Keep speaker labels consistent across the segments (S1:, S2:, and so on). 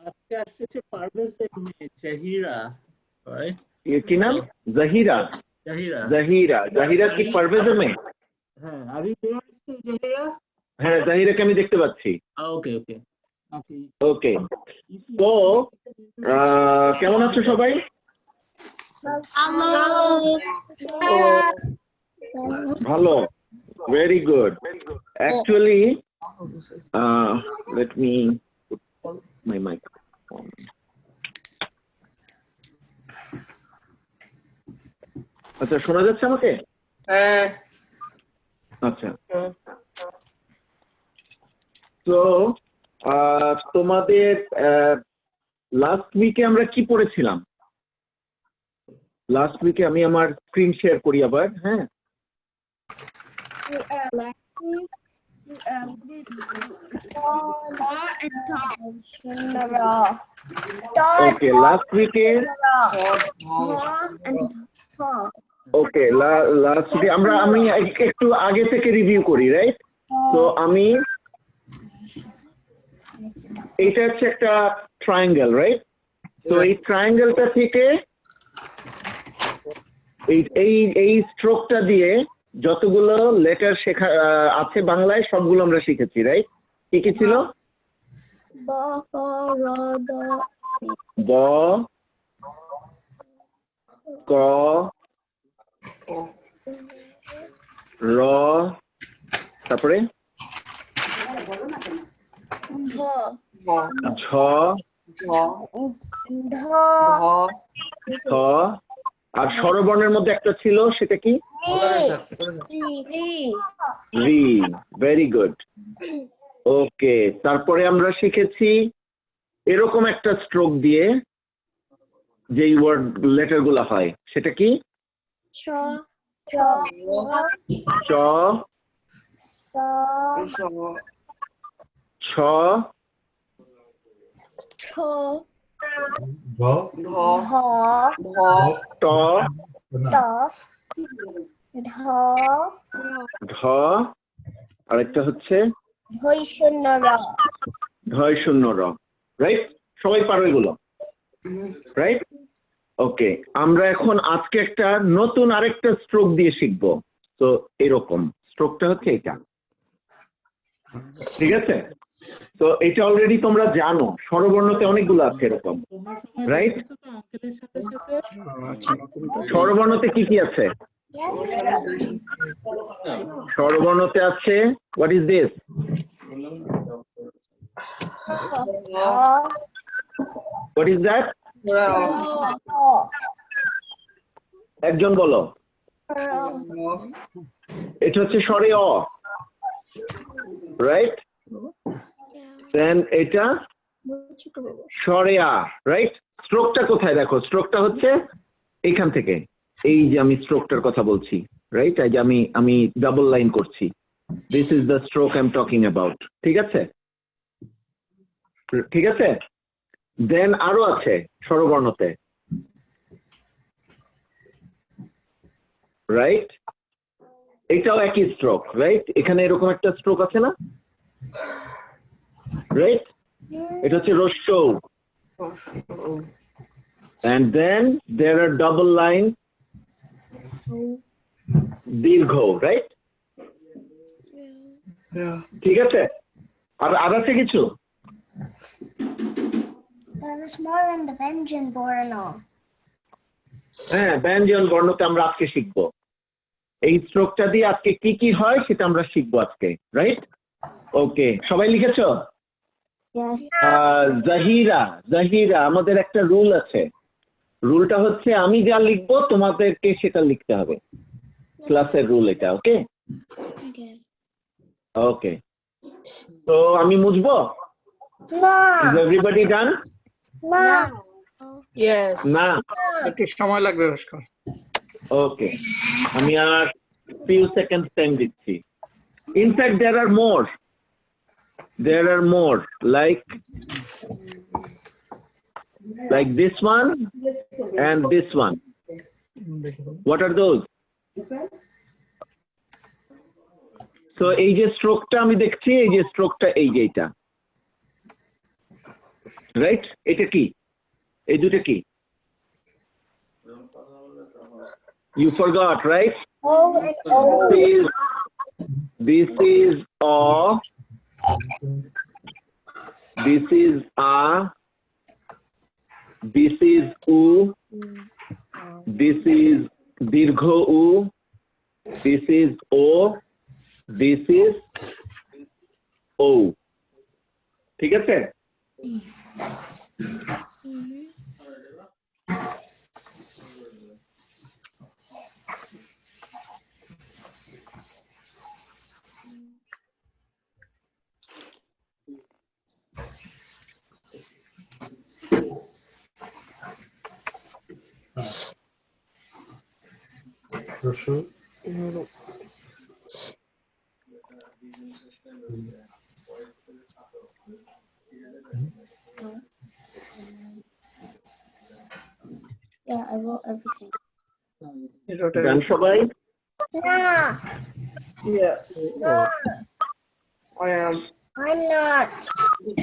S1: আজকে আসছে পারভেজের মেয়ে জাহিরা, রাইট?
S2: কি নাম? জাহিরা।
S1: জাহিরা।
S2: জাহিরা কি পারভেজের মেয়ে?
S1: হ্যাঁ, আর ইউ দেয়ার জাহিরা?
S2: হ্যাঁ, জাহিরাকে আমি দেখতে পাচ্ছি।
S1: ওকে ওকে
S2: ওকে, তো কেমন আছো সবাই? ভালো, very good. Actually let me put my mic on. আচ্ছা, শোনা যাচ্ছে আমাকে?
S3: হ্যাঁ।
S2: আচ্ছা, তো তোমাদের লাস্ট উইকে আমরা কি পড়েছিলাম? লাস্ট উইকে আমি আমার স্ক্রিন শেয়ার করি আবার। হ্যাঁ, ওকে, লাস্ট উইকে ওকে লাস্ট উইকে আমি একটু আগে থেকে রিভিউ করি, রাইট? তো আমি এটা হচ্ছে একটা ট্রায়াঙ্গেল, রাইট? তো এই ট্রায়াঙ্গেলটা থেকে এই স্ট্রোকটা দিয়ে যতগুলো লেটার শেখা আছে বাংলায় সবগুলো আমরা শিখেছি, রাইট? কি কি ছিল? ব, ক, র, তারপরে ঝ, ছ, আর স্বরবর্ণের মধ্যে একটা ছিল, সেটা কি? রি। Very good. ওকে, তারপরে আমরা শিখেছি এরকম একটা স্ট্রোক দিয়ে যেই ওয়ার্ড লেটার গুলা হয়, সেটা কি? চ, ছ, ট, ঢ, আরেকটা হচ্ছে ধয় শূন্য র, রাইট? সবাই পারো এগুলো, রাইট? ওকে, আমরা এখন আজকে একটা নতুন আরেকটা স্ট্রোক দিয়ে শিখবো। তো এরকম স্ট্রোকটা হচ্ছে এটা, ঠিক আছে? তো এটা অলরেডি তোমরা জানো, স্বরবর্ণতে অনেকগুলো আছে এরকম, রাইট? স্বরবর্ণতে কি কি আছে? স্বরবর্ণতে আছে, what is this? What is that? একজন বলো। এটা হচ্ছে স্বরে অ, রাইট? দেন এটা স্বরে আ, রাইট? স্ট্রোকটা কোথায় দেখো? স্ট্রোকটা হচ্ছে এইখান থেকে, এই যে আমি স্ট্রোকটার কথা বলছি, রাইট? এই যে আমি ডাবল লাইন করছি, this is the stroke I am talking about, ঠিক আছে? ঠিক আছে, দেন আরো আছে স্বরবর্ণতে, রাইট? এটাও একই স্ট্রোক, রাইট? এখানে এরকম একটা স্ট্রোক আছে না, রাইট? এটা হচ্ছে রস্য, and then there are double line দীর্ঘ, রাইট? ঠিক আছে, আর আছে কিছু? হ্যাঁ, ব্যঞ্জন বর্ণতে আমরা আজকে শিখবো। এই স্ট্রোকটা দিয়ে আজকে কি কি হয় সেটা আমরা শিখবো আজকে, রাইট? ওকে, সবাই লিখেছো? জাহিরা, আমাদের একটা রুল আছে। রুলটা হচ্ছে আমি যা লিখবো তোমাদেরকে সেটা লিখতে হবে, ক্লাসের রুল এটা। ওকে ওকে, তো আমি মুছবো? ইজ এভরিবডি ডান? না,
S3: একটু সময় লাগবে ভাস্কর।
S2: ওকে, আমি আর few seconds টাইম দিচ্ছি। In fact, there are more like this one and this one. What are those? So এই যে স্ট্রোকটা আমি দেখছি, এই যে স্ট্রোকটা, এই যে এটা, রাইট? এটা কি? এই দুটো কি? You forgot, right? This is a, this is a, this is u, this is dirgho u, this is o, this is o. ঠিক আছে?
S4: Yeah, I wrote everything.
S2: Done সবাই?
S3: Yeah. I am.
S4: I'm not. It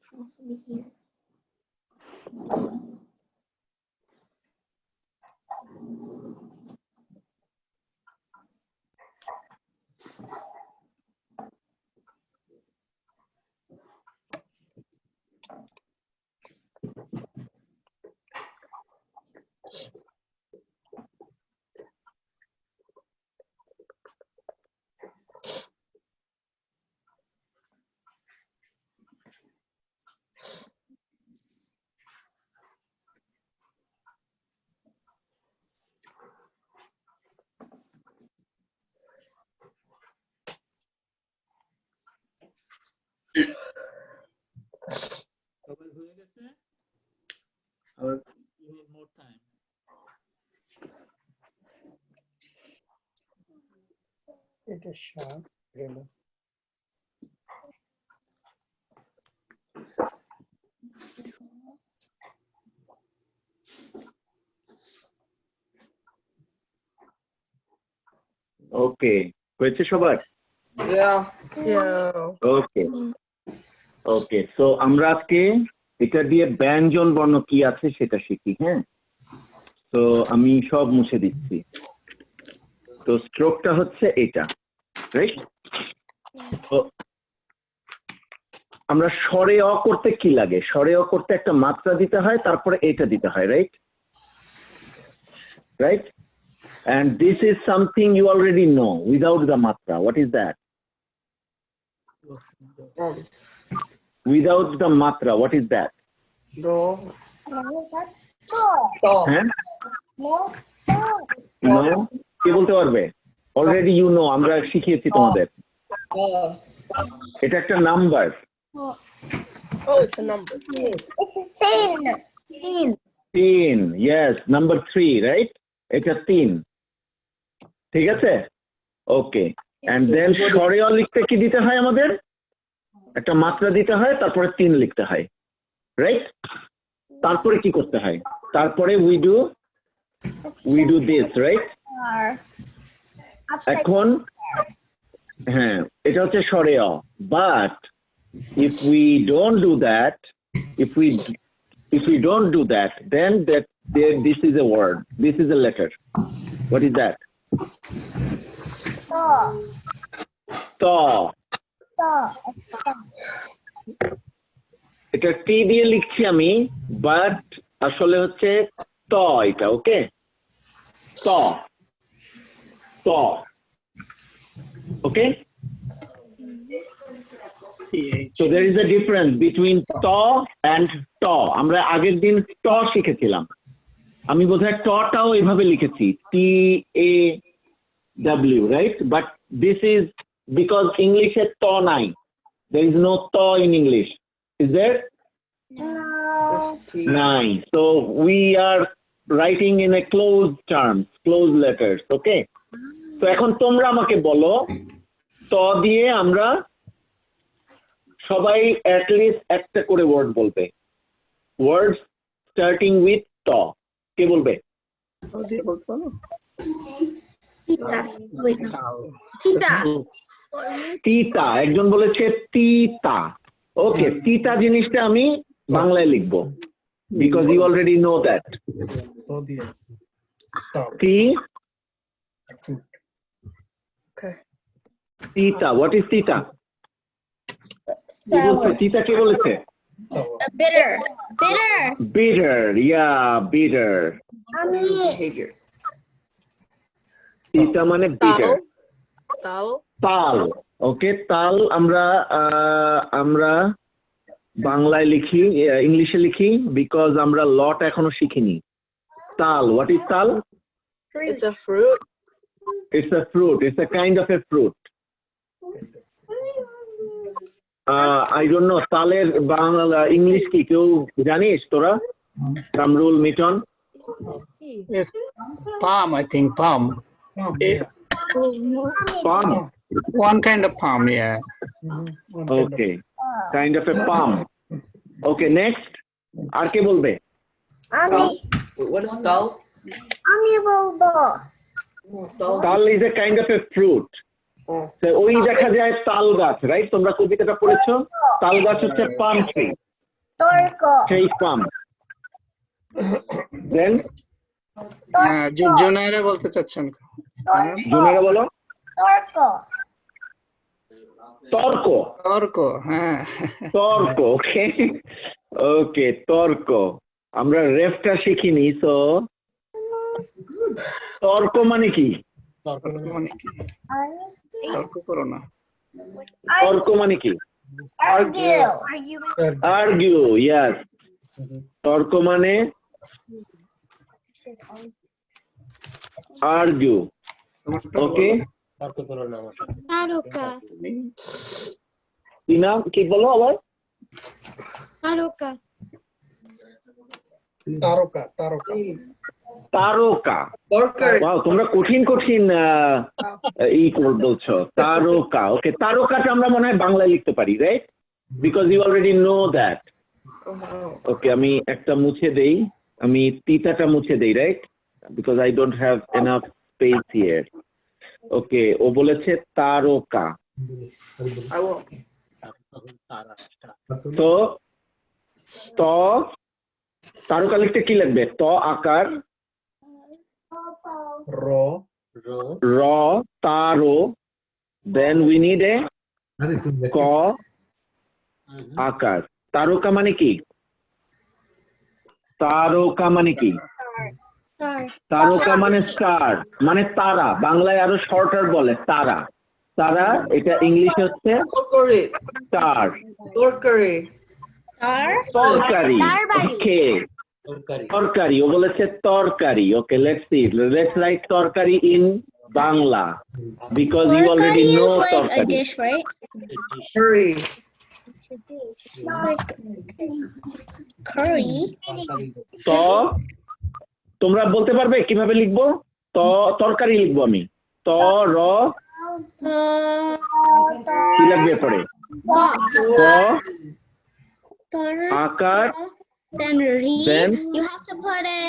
S4: can also be here.
S1: সবাই হয়ে গেছে? Or you need more time?
S3: It is sharp. Really.
S2: ওকে, হয়েছে সবার?
S3: Yeah.
S2: ওকে ওকে, so আমরা আজকে এটা দিয়ে ব্যঞ্জন বর্ণ কি আছে সেটা শিখি। হ্যাঁ, তো আমি সব মুছে দিচ্ছি। তো স্ট্রোকটা হচ্ছে এটা, রাইট? তো আমরা স্বরে অ করতে কি লাগে? স্বরে অ করতে একটা মাত্রা দিতে হয়, তারপরে এটা দিতে হয়, right? Right? And this is something you already know without the matra. What is that? Without the matra, what is that?
S3: Do.
S4: No, that's stop.
S2: হ্যাঁ?
S4: No,
S2: No? কে বলতে পারবে? Already you know, আমরা শিখিয়েছি তোমাদের। এটা একটা number.
S3: Oh, it's a number.
S4: it's a thin.
S2: 3, yes, number 3, right? এটা 3, ঠিক আছে? ওকে, and then স্বরে অ লিখতে কি দিতে হয় আমাদের? একটা মাত্রা দিতে হয়, তারপরে 3 লিখতে হয়, রাইট? তারপরে কি করতে হয়? তারপরে we do this, right?
S4: Upside
S2: এখন হ্যাঁ, এটা হচ্ছে স্বরে অ, but if we don't do that, if we don't do that, then this is a word, this is a letter. What is that?
S4: stop.
S2: ত।
S4: Stop.
S2: এটা টি দিয়ে লিখছি আমি, বাট আসলে হচ্ছে ত এটা, ওকে? ত ত, ওকে? So there is a difference between ত and ট। আমরা আগের দিন ট শিখেছিলাম, আমি বোধহয় টটাও এভাবে লিখেছি, TAW, right? But this is because English এ ত নাই, there is no ত in English, is there?
S4: No.
S2: Nine. So we are writing in a closed terms, closed letters. Okay. তো এখন তোমরা আমাকে বলো ত দিয়ে আমরা সবাই at least একটা করে ওয়ার্ড বলবে। Words starting with ত। কে বলবে? তিতা। একজন বলেছে তিতা। ওকে, তিতা জিনিসটা আমি বাংলায় লিখবো because you already know that. তিতা, what is তিতা? কি বলছে? তিতা কে বলেছে?
S4: Bitter.
S2: Bitter, yeah, bitter. তিতা মানে bitter. তাল, ওকে, তাল আমরা বাংলায় লিখি, ইংলিশে লিখি বিকজ আমরা লটা এখনো শিখিনি। তাল, what is তাল?
S3: It's a fruit.
S2: It's a fruit. It's a kind of a fruit. I don't know. তালের বাংলা ইংলিশ কি কেউ জানিস তোরা? Kamrul, Miton?
S3: Yes. Palm, I think palm.
S2: Palm.
S3: One kind of palm, yeah.
S2: Okay. Kind of a palm. Okay, next. আর কে বলবে?
S3: What is tall?
S2: তাল is a kind of a fruit. So, ওই দেখা যায় তাল গাছ, রাইট? তোমরা কবিতাটা পড়েছো? তাল গাছ হচ্ছে palm tree. সেই palm. Then
S3: জুনাইরা বলতে চাচ্ছেন।
S2: জুনাইরা বলো। তর্ক।
S3: তর্ক, হ্যাঁ।
S2: তর্ক, ওকে। ওকে, তর্ক। আমরা রেফটা শিখিনি, সো তর্ক মানে কি?
S3: তর্ক মানে কি? তর্ক করো না।
S2: তর্ক মানে কি? Argue, yes. তর্ক মানে আর্গিউ, ওকে। কি নাম, কি বলো আবার?
S4: তারকা।
S2: তারকা। Wow, তোমরা কঠিন বলছো। তারকা, ওকে। তারকাটা আমরা মনে হয় বাংলায় লিখতে পারি, right? Because you already know that. Okay, আমি একটা মুছে দেই, আমি তিতাটা মুছে দেই, right? Because I don't have enough space here. Okay, ও বলেছে তারকা। তো তারকা লিখতে কি লাগবে? ত আকার, র, তারো, then we need a ক আকার। তারকা মানে কি? তারকা মানে কি? তারকা মানে স্টার, মানে তারা। বাংলায় আরো শর্টার বলে তারা। তারা, এটা ইংলিশ হচ্ছে স্টার। তরকারি, ওকে। তরকারি, ও বলেছে তরকারি। ওকে, let's write তরকারি in Bangla because you already know তরকারি।
S4: dish, right?
S3: Curry.
S4: Curry.
S2: তো তোমরা বলতে পারবে কিভাবে লিখবো? তরকারি লিখবো আমি। ত র কি লাগবে পরে? ত আকার,
S4: Then read.
S2: Then?
S4: You have to put a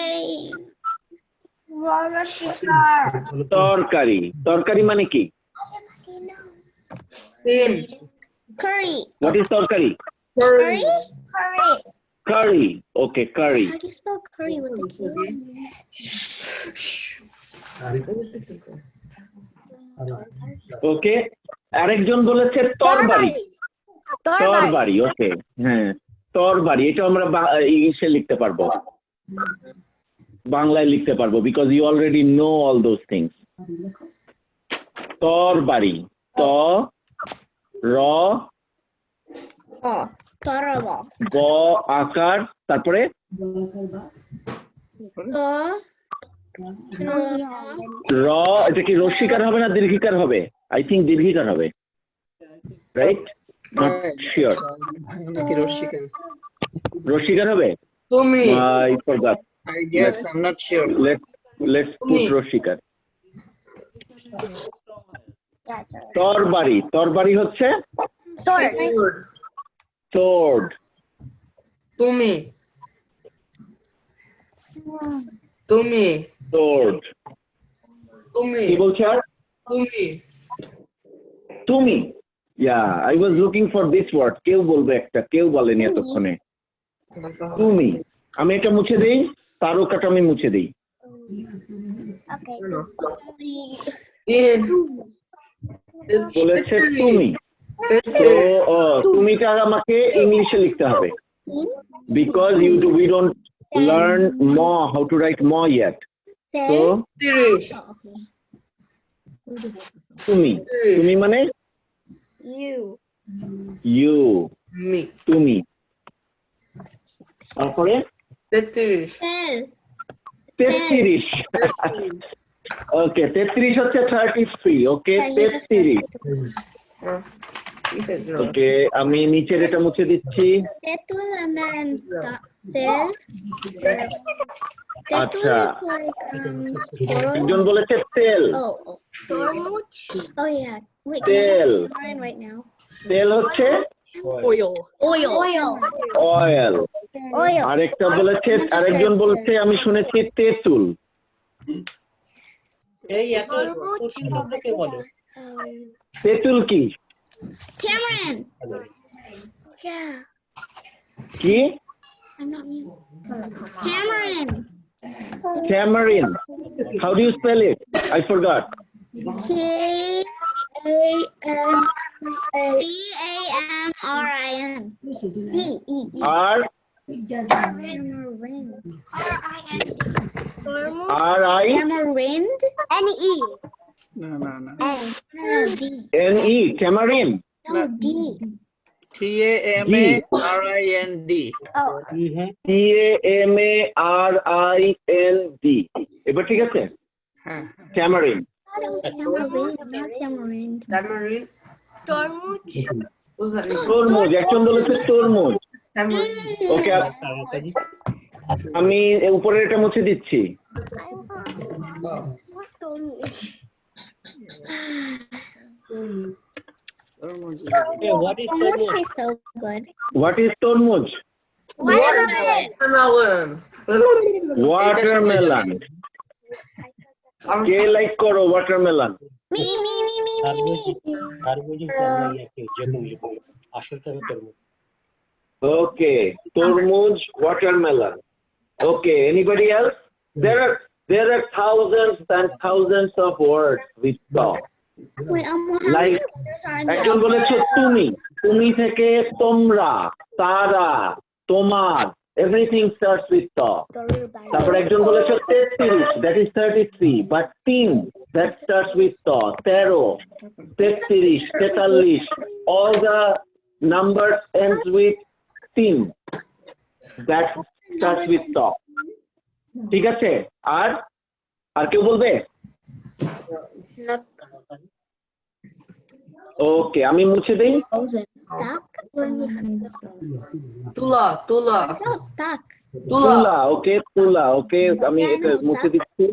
S2: তরকারি। তরকারি মানে কি?
S4: curry.
S2: What is তরকারি?
S4: Curry?
S2: Curry. Okay, curry.
S4: How do you spell curry with the Q?
S2: Okay. আরেকজন বলেছে তরবারি। তরবারি, ওকে। হ্যাঁ, তরবারি। এটা আমরা ইংলিশে লিখতে পারবো, বাংলায় লিখতে পারবো because you already know all those things. তরবারি। ত র ব আকার, তারপরে র। এটা কি রস্যিকার হবে না দীর্ঘিকার হবে? আই থিঙ্ক দীর্ঘিকার হবে, রাইট? Not sure.
S3: নাকি রসিকা?
S2: রস্যিকার হবে?
S3: Tumi.
S2: I forgot.
S3: I guess I'm not sure.
S2: Let's put
S3: Tumi.
S2: Roshikar.
S4: Yeah, it's alright.
S2: তরবারি তরবারি হচ্ছে
S4: Sword.
S2: sword.
S3: Tumi. Tumi.
S2: Sword.
S3: Tumi.
S2: কি বলছে আর
S3: Tumi.
S2: তুমি yeah I was looking for this word কেউ বলবে একটা কেউ বলেনি এতক্ষণে তুমি আমি এটা মুছে দেই তারকাটা আমি মুছে দেই
S4: Okay.
S3: In.
S2: বলেছে তুমি তো তুমিটা আমাকে ইংলিশে লিখতে হবে because we don't learn more how to write more yet so
S3: Tirish.
S2: তুমি তুমি মানে
S4: You.
S2: you
S3: Me.
S2: তুমি তারপরে
S3: Tirish.
S4: Tell.
S2: 33 ওকে 33 হচ্ছে 33 ওকে 33 ওকে আমি নিচের এটা মুছে দিচ্ছি
S4: Tetul and then Tel. Tetul
S2: আচ্ছা
S4: is like
S2: একজন বলেছে তেল
S4: Oh. Tormuch. Oh yeah. Wait.
S2: Tel.
S4: Mine right now.
S2: তেল হচ্ছে
S3: Oil.
S4: Oil. Oil.
S2: Oil
S4: Oil.
S2: আরেকটা বলেছে আরেকজন বলেছে আমি শুনেছি তেঁতুল
S1: এই এত কঠিন শব্দকে বলে
S2: তেঁতুল কি
S4: Tamarind. Yeah.
S2: কি
S4: I'm not mute. Tamarind.
S2: tamarind how do you spell it I forgot
S4: Tamarind.
S2: R
S4: Tamarind.
S2: R I
S4: Tamarind. N-E.
S3: No.
S4: D.
S2: N E tamarind
S4: No, D.
S3: Tamarind.
S4: Oh.
S2: T A M A R I N D এবার ঠিক আছে tamarind
S4: That was tamarind, not tamarind.
S3: Tamarind.
S4: Tormuch.
S3: Who's that?
S2: তরমুজ একজন বলেছে তরমুজ
S3: Tamarind.
S2: ওকে আমি উপরে এটা মুছে দিচ্ছি
S4: What tormuch?
S1: what is
S4: Tormuch is so good.
S2: what is তরমুজ
S4: Watermelon.
S2: watermelon কে লাইক করো watermelon
S4: Me.
S1: তারবুজ যেগুলো আসলটা তরমুজ
S2: okay তরমুজ watermelon okay anybody else there are thousands and thousands of words with talk
S4: Wait, how
S2: like
S4: many letters are in
S2: একজন
S4: there?
S2: বলেছে তুমি থেকে তোমরা তারা তোমার everything starts with ত তারপর একজন বলেছে 33 that is 33 but 3 that starts with ত 13 33 43 all the numbers ends with 3 that starts with ত ঠিক আছে আর কেউ বলবে ওকে আমি মুছে দেই
S4: Duck?
S3: Tula.
S4: No, duck.
S2: তুলা ওকে তুলা ওকে আমি এটা মুছে দিচ্ছি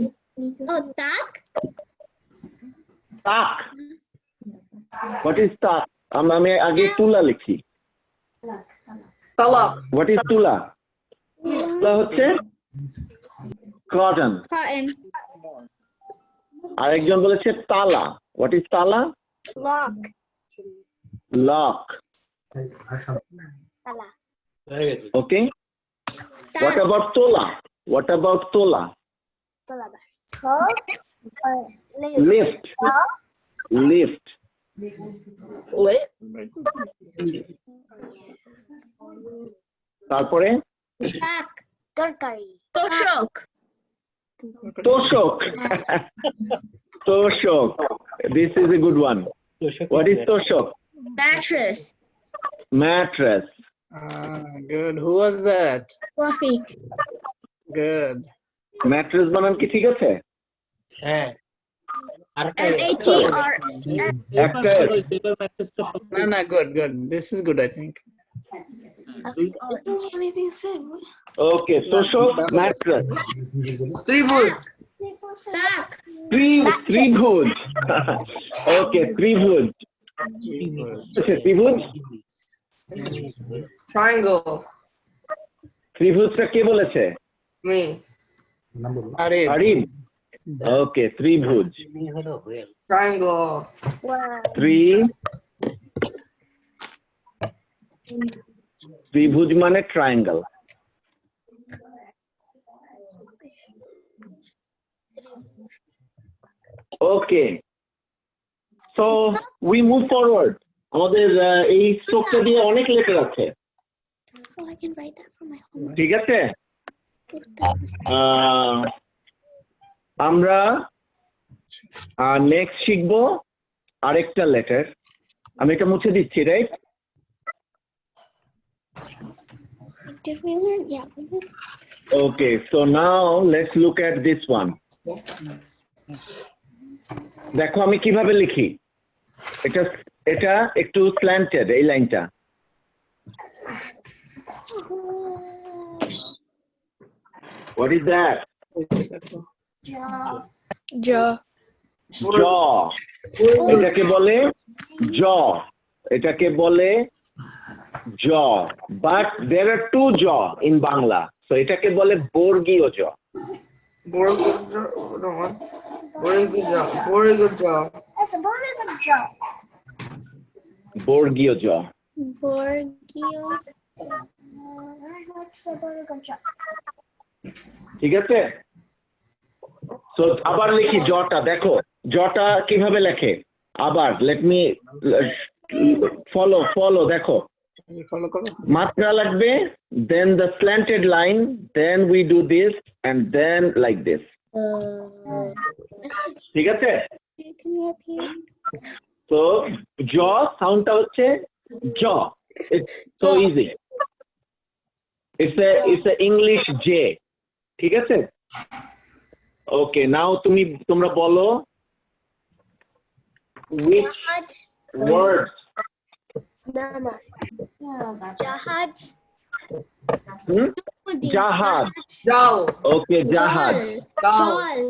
S4: Oh, duck?
S2: তাক হোয়াট ইজ তাক আমি আগে তুলা লিখি
S3: Talak.
S2: হোয়াট ইজ তুলা তুলা হচ্ছে কটন
S4: Cotton.
S2: আরেকজন বলেছে তালা হোয়াট ইজ তালা
S4: Lock.
S2: Lock
S4: Tala.
S1: হয়ে গেছে
S2: ওকে হোয়াট অ্যাবাউট তোলা হোয়াট অ্যাবাউট তোলা
S4: Talaba.
S2: লিফট লিফট তারপরে
S4: Duck. Torkari. Toshok.
S2: তোষক তোষক this is a good one what is তোষক
S4: Mattress.
S2: mattress
S3: Good. Who was that?
S4: Wafik.
S3: Good.
S2: mattress বানান কি ঠিক আছে
S1: হ্যাঁ আরেকটা
S4: M-A-T-R.
S2: একটা
S1: সেবার ম্যাট্রেসটা সব
S3: No. Good. This is good, I think.
S4: Anything said?
S2: ওকে তোষক ম্যাট্রেস
S3: ত্রিভুজ
S4: Sack.
S2: ত্রিভুজ ওকে ত্রিভুজ আচ্ছা ত্রিভুজ
S3: ট্রায়াঙ্গল
S2: ত্রিভুজটা কে বলেছে
S3: মি আরে
S2: আরিন ওকে ত্রিভুজ
S3: ট্রায়াঙ্গল
S2: ত্রিভুজ মানে triangle okay so we move forward আমাদের এই স্ট্রোকটা দিয়ে অনেক লেটার আছে
S4: Oh, I can write that for my homework.
S2: ঠিক আছে আমরা নেক্সট শিখবো আরেকটা লেটার আমি এটা মুছে দিচ্ছি right
S4: Did we learn? Yeah, we did.
S2: Okay, so now let's look at this one. দেখো আমি কিভাবে লিখি এটা এটা একটু স্ল্যান্টেড এই লাইনটা What is that?
S4: Jaw.
S2: jaw এটাকে বলে jaw এটাকে বলে jaw but there are two jaw in Bangla so এটাকে বলে বর্গীয় jaw বর্গীয় jaw
S4: Borgio.
S2: ঠিক আছে সো আবার লিখি জটা দেখো জটা কিভাবে লেখে আবার লেট মি ফলো দেখো
S3: ফলো করো
S2: মাত্রা লাগবে then the slanted line then we do this and then like this ঠিক আছে
S4: Can you repeat?
S2: তো জ সাউন্ডটা হচ্ছে জ it's so easy it's a English J ঠিক আছে ওকে নাও তোমরা বলো which words
S4: Jahaj.
S2: জাহাজ
S3: যাও
S2: ওকে জাহাজ
S4: Jal.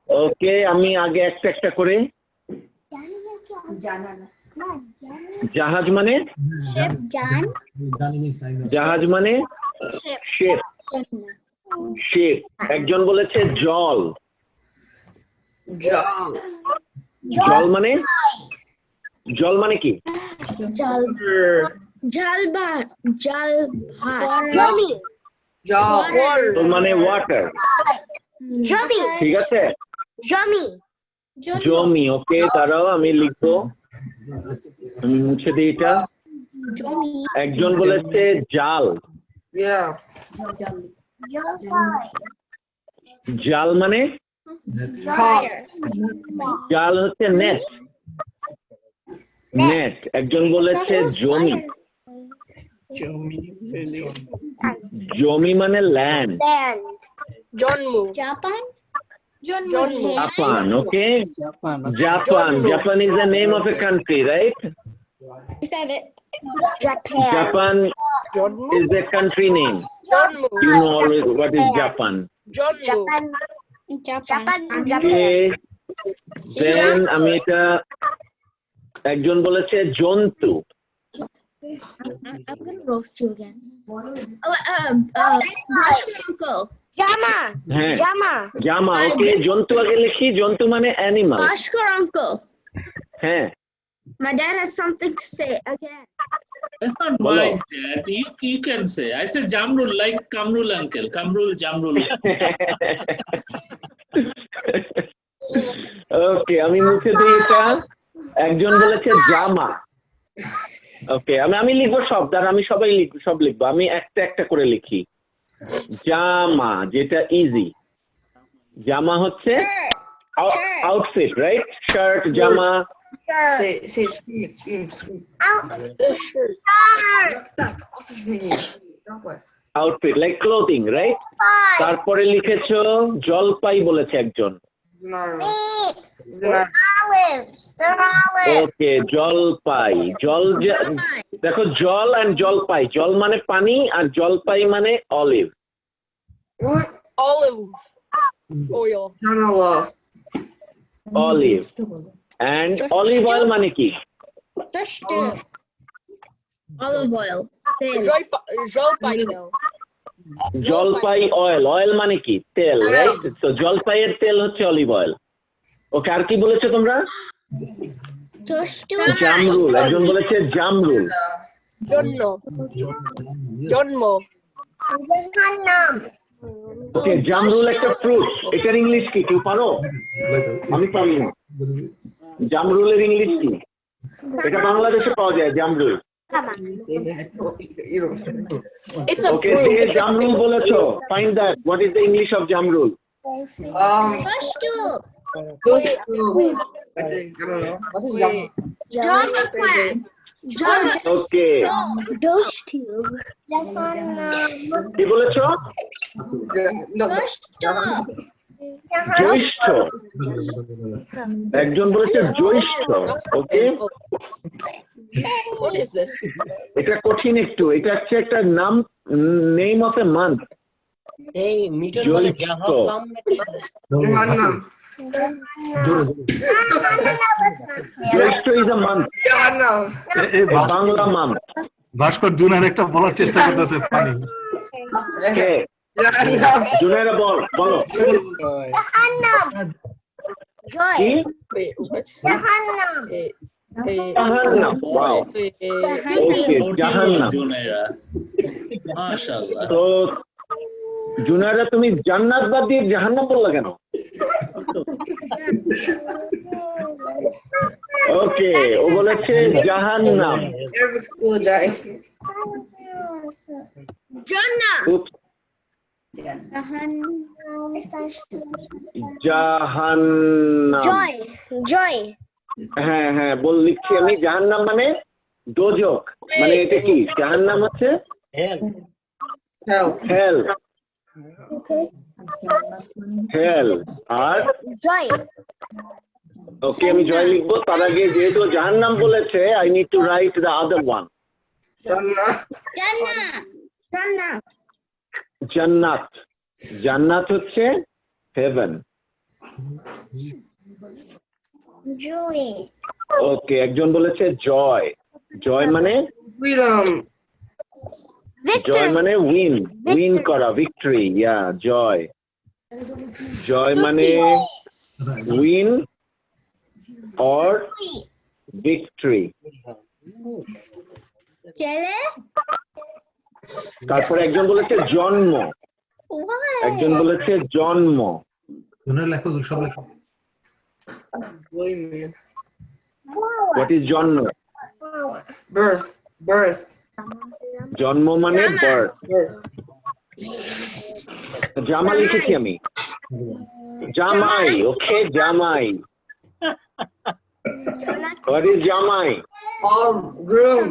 S2: ওকে আমি আগে একটা একটা করে জাহাজ মানে
S4: Ship. Jan.
S2: জাহাজ মানে
S4: Ship.
S2: শেপ শেপ একজন বলেছে জল
S3: যাও
S2: জল মানে কি
S4: Jal. Jalba. Jalba.
S3: যাও
S2: জল মানে ওয়াটার
S4: Jummy.
S2: ঠিক আছে
S4: Jummy.
S2: জমি ওকে তারাও আমি লিখবো আমি মুছে দিই এটা
S4: Jummy.
S2: একজন বলেছে জাল
S3: ইয়া
S2: জাল মানে
S4: Fire.
S2: জাল হচ্ছে নেট নেট একজন বলেছে জমি জমি মানে land
S4: Land.
S3: Jammu
S4: Japan.
S2: Japan okay
S3: Japan
S2: Japan is the name of a country right
S4: You said it. Japan.
S2: Japan
S3: Jammu
S2: is the country name
S3: Jammu
S2: you know always what is Japan
S3: Jammu
S4: Japan.
S2: okay then আমি এটা একজন বলেছে জন্তু
S4: I'm gonna roast you again. Bashkar uncle. Jama.
S2: হ্যাঁ
S4: Jama.
S2: জামা ওকে জন্তু আগে লিখি জন্তু মানে অ্যানিমাল
S4: Bashkar uncle.
S2: হ্যাঁ
S4: My dad has something to say again.
S1: That's not my dad. You can say. I said Jamrul like Kamrul uncle. Kamrul, Jamrul.
S2: ওকে আমি মুছে দিই এটা একজন বলেছে জামা ওকে আমি লিখবো সব দ্বারা আমি সব লিখবো আমি একটা একটা করে লিখি জামা যেটা ইজি জামা হচ্ছে আউটফিট রাইট শার্ট জামা আউটফিট লাইক ক্লোথিং রাইট তারপরে লিখেছো জলপাই বলেছে একজন ওকে জলপাই দেখো জল এন্ড জলপাই জল মানে পানি আর জলপাই মানে olive
S3: Olive oil.
S5: Canala.
S2: Olive. And olive oil মানে কি?
S4: Just olive oil. Then
S3: জলপাই তেল।
S2: জলপাই অয়েল, অয়েল মানে কি? তেল, রাইট? তো জলপাইয়ের তেল হচ্ছে অলিভ অয়েল। ওকে, আর কি বলেছো তোমরা?
S4: just
S2: জামরুল, একজন বলেছে জামরুল।
S3: জন্ম।
S2: ওকে, জামরুল একটা ফ্রুট, এটার ইংলিশ কি কেউ পারো? আমি পারি না। জামরুলের ইংলিশ কি? এটা বাংলাদেশে পাওয়া যায় জামরুল।
S3: It's a
S2: okay,
S3: fruit.
S2: যে
S3: It's a
S2: জামরুল বলেছো, find that, what is the English of জামরুল?
S4: just to
S5: I think, I don't know. What is
S3: wait.
S4: Java plant. Java
S2: okay,
S4: just to
S2: কি বলেছো?
S5: No,
S2: জ্যৈষ্ঠ, একজন বলেছে জ্যৈষ্ঠ। ওকে,
S3: What is this?
S2: এটা কঠিন একটু, এটা হচ্ছে একটা নাম, নেম অফ এ মান্থ।
S6: এই মিটন বলে
S2: জ্যৈষ্ঠ,
S6: জাহান্নাম নাকি?
S5: Jahannam.
S2: Jyeshtha is a month,
S5: Jahannam.
S2: Bangla month.
S7: Bhaskar জুনার একটা বলার চেষ্টা করতেছে পানি।
S2: কে?
S5: Jahannam.
S2: জুনাইরা বলো।
S4: joy.
S2: কি?
S3: Wait, what?
S4: Jahannam.
S2: জাহান্নাম, ওয়াও। ওকে, জাহান্নাম।
S1: জুনাইরা মাশাআল্লাহ।
S2: তো জুনাইরা তুমি জান্নাত বাদ দিয়ে জাহান্নাম বললা কেন? ওকে, ও বলেছে জাহান্নাম।
S5: Every school die.
S4: Jannah.
S2: Oops, জাহান্নাম।
S4: Joy. Joy.
S2: হ্যাঁ হ্যাঁ, লিখছি আমি। জাহান্নাম মানে দোজক, মানে এটা কি? জাহান্নাম হচ্ছে
S6: হ্যাঁ
S5: Hell.
S2: হেল, হেল। আর
S4: Joy.
S2: ওকে, আমি জয় লিখবো। তার আগে যেহেতু জাহান্নাম বলেছে, I need to write the other one.
S5: Jannah.
S4: Jannah. Jannah.
S2: জান্নাত, জান্নাত হচ্ছে হেভেন।
S4: Joy.
S2: ওকে, একজন বলেছে জয়, জয় মানে
S5: Freedom.
S2: জয় মানে উইন, উইন করা, ভিক্টরি। ইয়া, জয়, জয় মানে উইন অর ভিক্টরি।
S4: Chele.
S2: তারপরে একজন বলেছে জন্ম, একজন
S4: Why?
S2: বলেছে জন্ম।
S7: জুনার লেখো, সব লেখো।
S5: Wait a minute.
S2: What is জন্ম?
S5: Birth. Birth.
S2: জন্ম মানে বার্থ।
S5: Birth.
S2: জামা লিখেছি আমি, জামাই। ওকে, জামাই। হোয়াট ইজ জামাই?
S5: Groom.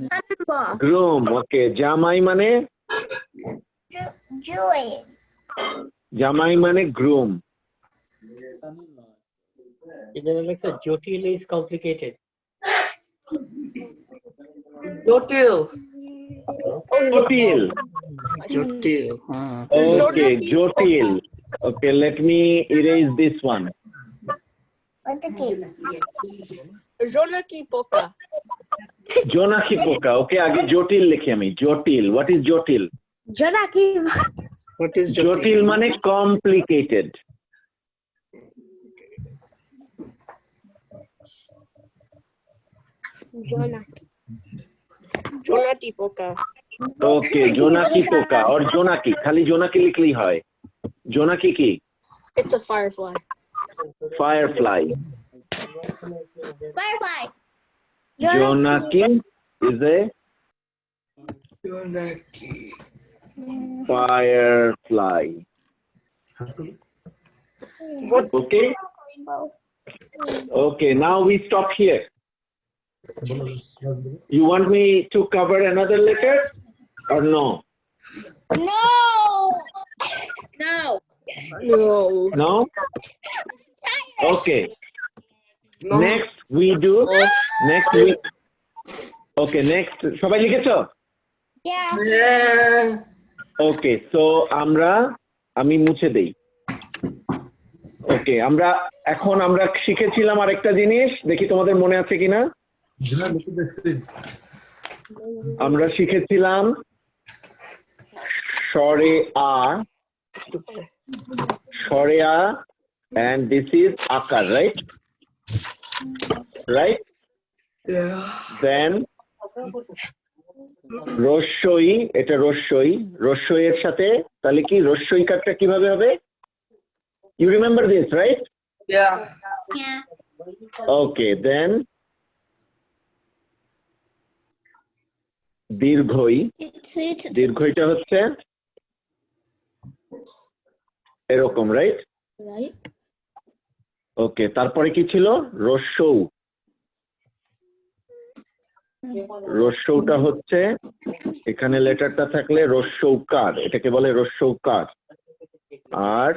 S4: Son-in-law.
S2: গ্রুম। ওকে, জামাই মানে,
S4: Joy.
S2: জামাই মানে গ্রুম।
S6: এটা লেখা জটিল ইজ কমপ্লিকেটেড।
S5: Jotil.
S2: জটিল।
S3: Jotil.
S2: ওকে, জটিল। Okay, let me erase this one.
S3: Jonaki poka.
S2: জোনাকি পোকা। ওকে, আগে জটিল লিখি আমি। জটিল, হোয়াট ইজ জটিল?
S4: Jonaki.
S3: What is
S2: জটিল মানে কমপ্লিকেটেড।
S4: Jonaki.
S3: Jonati poka.
S2: ওকে, জোনাকি পোকা আর জোনাকি, খালি জোনাকি লিখলেই হয়। জোনাকি কি?
S3: It's a firefly.
S2: Firefly.
S4: Firefly.
S2: জোনাকি is a
S5: Jonaki.
S2: firefly. Okay? Okay, now we stop here. You want me to cover another letter or no?
S4: No. No.
S3: No.
S2: No? Okay.
S5: No.
S2: Next we do, next we, okay, next, সবাই লিখেছো?
S4: Yeah.
S5: Yeah.
S2: Okay, so আমরা আমি মুছে দেই। ওকে, আমরা শিখেছিলাম আরেকটা জিনিস, দেখি তোমাদের মনে আছে কিনা। আমরা শিখেছিলাম স্বরে আ and this is akar, right?
S5: Yeah.
S2: Then রস্যই, এটা রস্যই এর সাথে তাহলে কি রস্যই কারটা কিভাবে হবে? You remember this, right?
S5: Yeah.
S4: Yeah.
S2: Okay, then দীর্ঘইটা হচ্ছে এরকম, রাইট?
S4: Right.
S2: ওকে, তারপরে কি ছিল? রস্যৌটা হচ্ছে এখানে লেটারটা থাকলে রস্যৌকার, এটাকে বলে রস্যৌকার। আর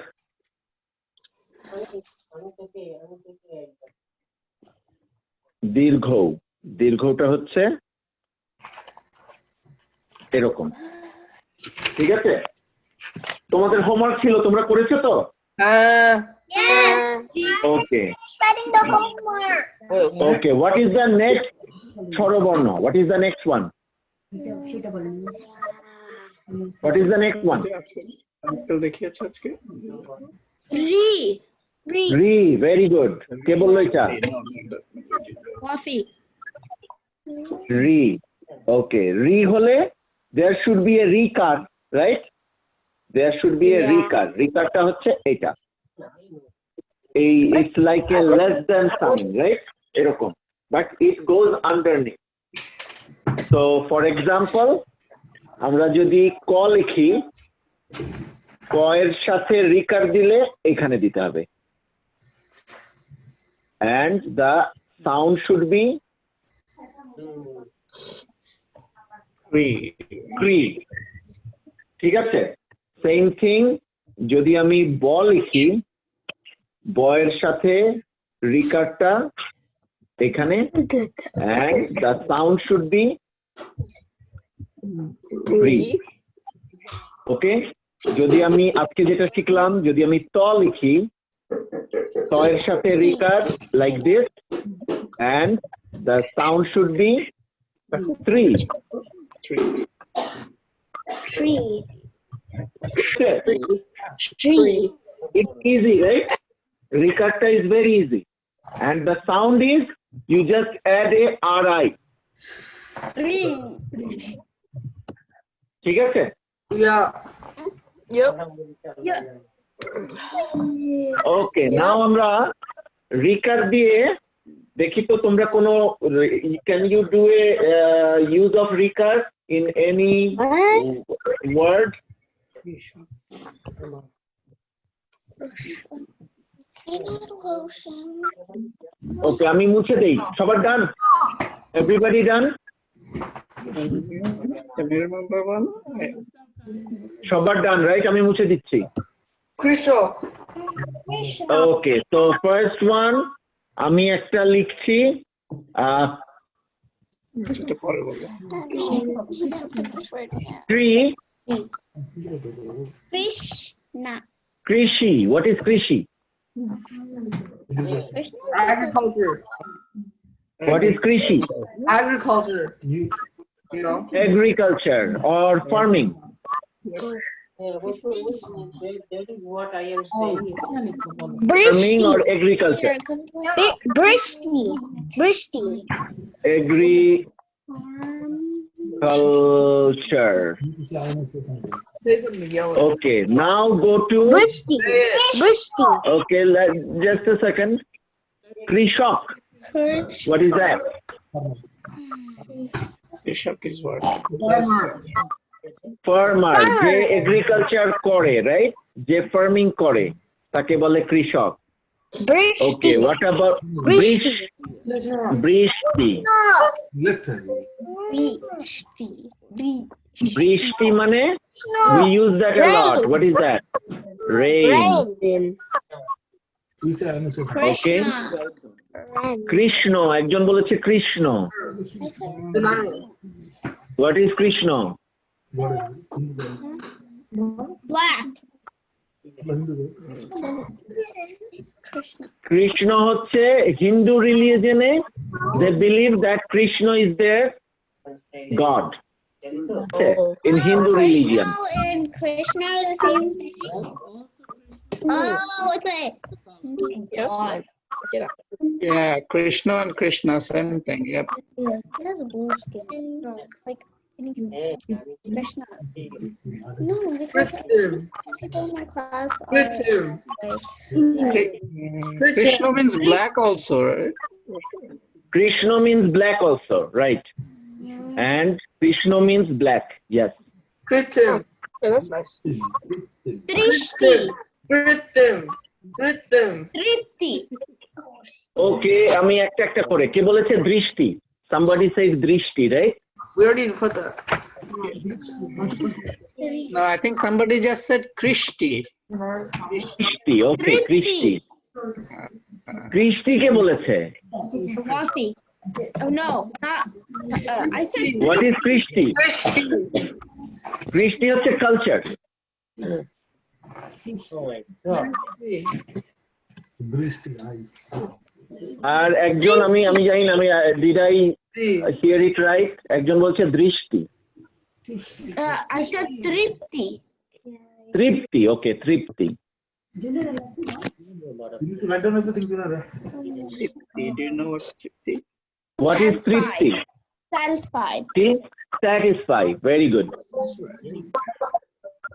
S2: দীর্ঘটা হচ্ছে এরকম। ঠিক আছে, তোমাদের হোমওয়ার্ক ছিল, তোমরা করেছো তো?
S4: Yes.
S2: Okay
S4: Studying the homework.
S2: Okay, what is the next স্বরবর্ণ? What is the next one? What is the next one?
S3: Uncle দেখিয়েছে আজকে।
S2: রি, ভেরি গুড। কে বললো এটা?
S4: Coffee.
S2: রি। ওকে, রি হলে there should be a রিকার, right? There should be a রিকার। রিকারটা হচ্ছে এটা, এই it's like a less than sign, right? এরকম, but it goes underneath. So for example, আমরা যদি ক লিখি, ক এর সাথে রিকার দিলে এখানে দিতে হবে, and the sound should be ক্রি। ঠিক আছে, সেম থিং যদি আমি ব লিখি, ব এর সাথে রিকারটা এখানে, and the sound should be রি। ওকে, যদি আমি আজকে যেটা শিখলাম, যদি আমি ত লিখি, ত এর সাথে recur like this, and the sound should be three. It's easy, right? Rikarta is very easy, and the sound is you just add a ri. ঠিক আছে?
S5: Yeah.
S2: ওকে, নাও আমরা রিকার দিয়ে দেখি তো তোমরা কোনো, can you do a use of recur in any word? ওকে, আমি মুছে দেই। সবার ডান? এভরিবডি ডান?
S3: Remember one?
S2: সবার ডান, রাইট? আমি মুছে দিচ্ছি।
S5: Krishna.
S2: ওকে, তো ফার্স্ট ওয়ান আমি একটা লিখছি,
S3: সেটা পরে বলবো।
S2: কৃষি। What is কৃষি?
S5: Agriculture.
S2: What is কৃষি?
S5: Agriculture. You know?
S2: Agriculture or farming.
S6: That is what I am saying.
S2: Farming or agriculture?
S4: Bristy.
S2: Agriculture.
S5: Say something yellow.
S2: Okay, now go to.
S4: Bristy.
S2: Okay, just a second. Krishak. What is that?
S3: কৃষক is what?
S2: Farmer. যে agriculture করে, right? যে farming করে তাকে বলে কৃষক। ওকে, what about বৃষ্টি? বৃষ্টি মানে we use that a lot. What is that? Rain. Okay. Krishna, একজন বলেছে Krishna. What is Krishna?
S4: Black. Krishna.
S2: Krishna হচ্ছে Hindu রিলিজনে they believe that Krishna is their God. In Hindu religion.
S4: Krishna and Krishna are the same thing. Oh, it's a God.
S3: Yeah, Krishna and Krishna, same thing. Yep.
S4: Yeah, he has a blue skin. No, like Krishna. No, because some people in my class are like
S3: Krishna means black also, right?
S2: Krishna means black also, right? And Krishna means black, yes.
S5: Kritim.
S3: Yeah, that's nice.
S4: Drishti.
S5: Kritim. Kritim.
S4: Tripti.
S2: Okay, আমি একটা করে কে বলেছে দৃষ্টি? Somebody says দৃষ্টি, right?
S5: We already put that.
S3: No, I think somebody just said Krishti.
S2: দৃষ্টি, okay, কৃষ্টি। কৃষ্টি কে বলেছে?
S4: Coffee. Oh no, not. I said.
S2: What is কৃষ্টি? কৃষ্টি হচ্ছে কালচার।
S7: দৃষ্টি আই
S2: আর একজন আমি জানি না আমি did I hear it right? একজন বলছে দৃষ্টি।
S4: I said Tripti.
S2: Tripti, okay, Tripti.
S7: You need to write down everything, Junara.
S3: Tripti. Do you know what's Tripti?
S2: What is Tripti?
S4: Satisfied.
S2: Satisfied, very good.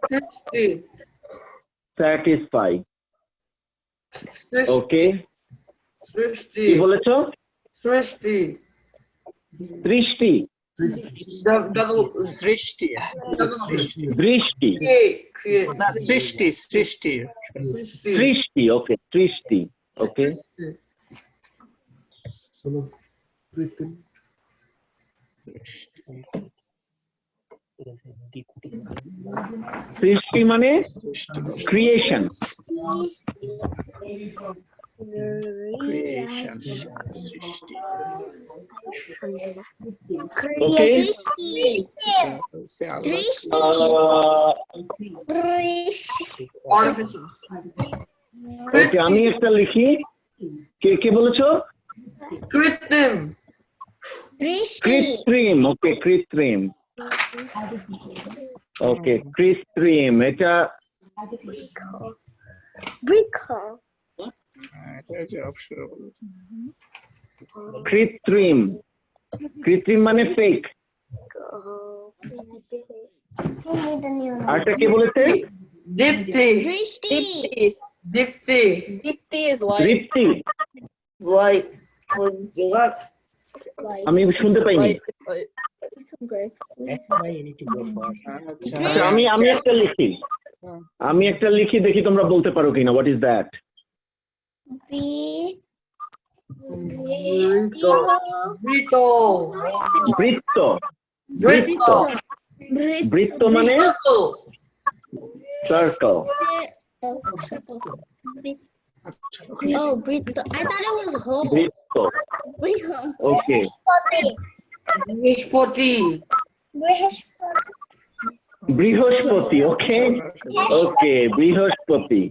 S5: Srishti.
S2: Satisfied, okay.
S5: Srishti.
S2: কি বলেছো?
S5: Srishti.
S2: দৃষ্টি,
S5: Double.
S3: Srishti.
S2: দৃষ্টি,
S5: Create.
S3: No, Srishti. Srishti.
S5: Srishti.
S2: দৃষ্টি, okay, দৃষ্টি, okay.
S7: Solo Pritim.
S2: সৃষ্টি মানে creation.
S3: Creation.
S2: Okay.
S3: Say Allah.
S4: Drishti.
S5: Artificial.
S2: ওকে, আমি একটা লিখি। কে বলেছো?
S5: Kritim.
S4: Drishti.
S2: কৃত্রিম, ওকে, কৃত্রিম, ওকে, কৃত্রিম, এটা
S4: Brico.
S3: That's your option.
S2: কৃত্রিম, কৃত্রিম মানে ফেক। আরটা কে বলেছে?
S5: Dipti.
S4: Drishti.
S5: Dipti.
S8: Dipti is light.
S2: Dripti,
S5: Light. What?
S2: আমি শুনতে পাইনি।
S8: Light.
S6: That's why you need to go for.
S2: আচ্ছা, আমি একটা লিখি, দেখি তোমরা বলতে পারো কিনা। What is that?
S5: Brito.
S2: বৃত্ত, বৃত্ত,
S5: Brito.
S2: বৃত্ত মানে circle.
S4: Oh, Brito. I thought it was whole.
S2: বৃত্ত,
S4: Brico.
S2: ওকে,
S5: Nishpoti.
S2: বৃহস্পতি, ওকে, ওকে, বৃহস্পতি,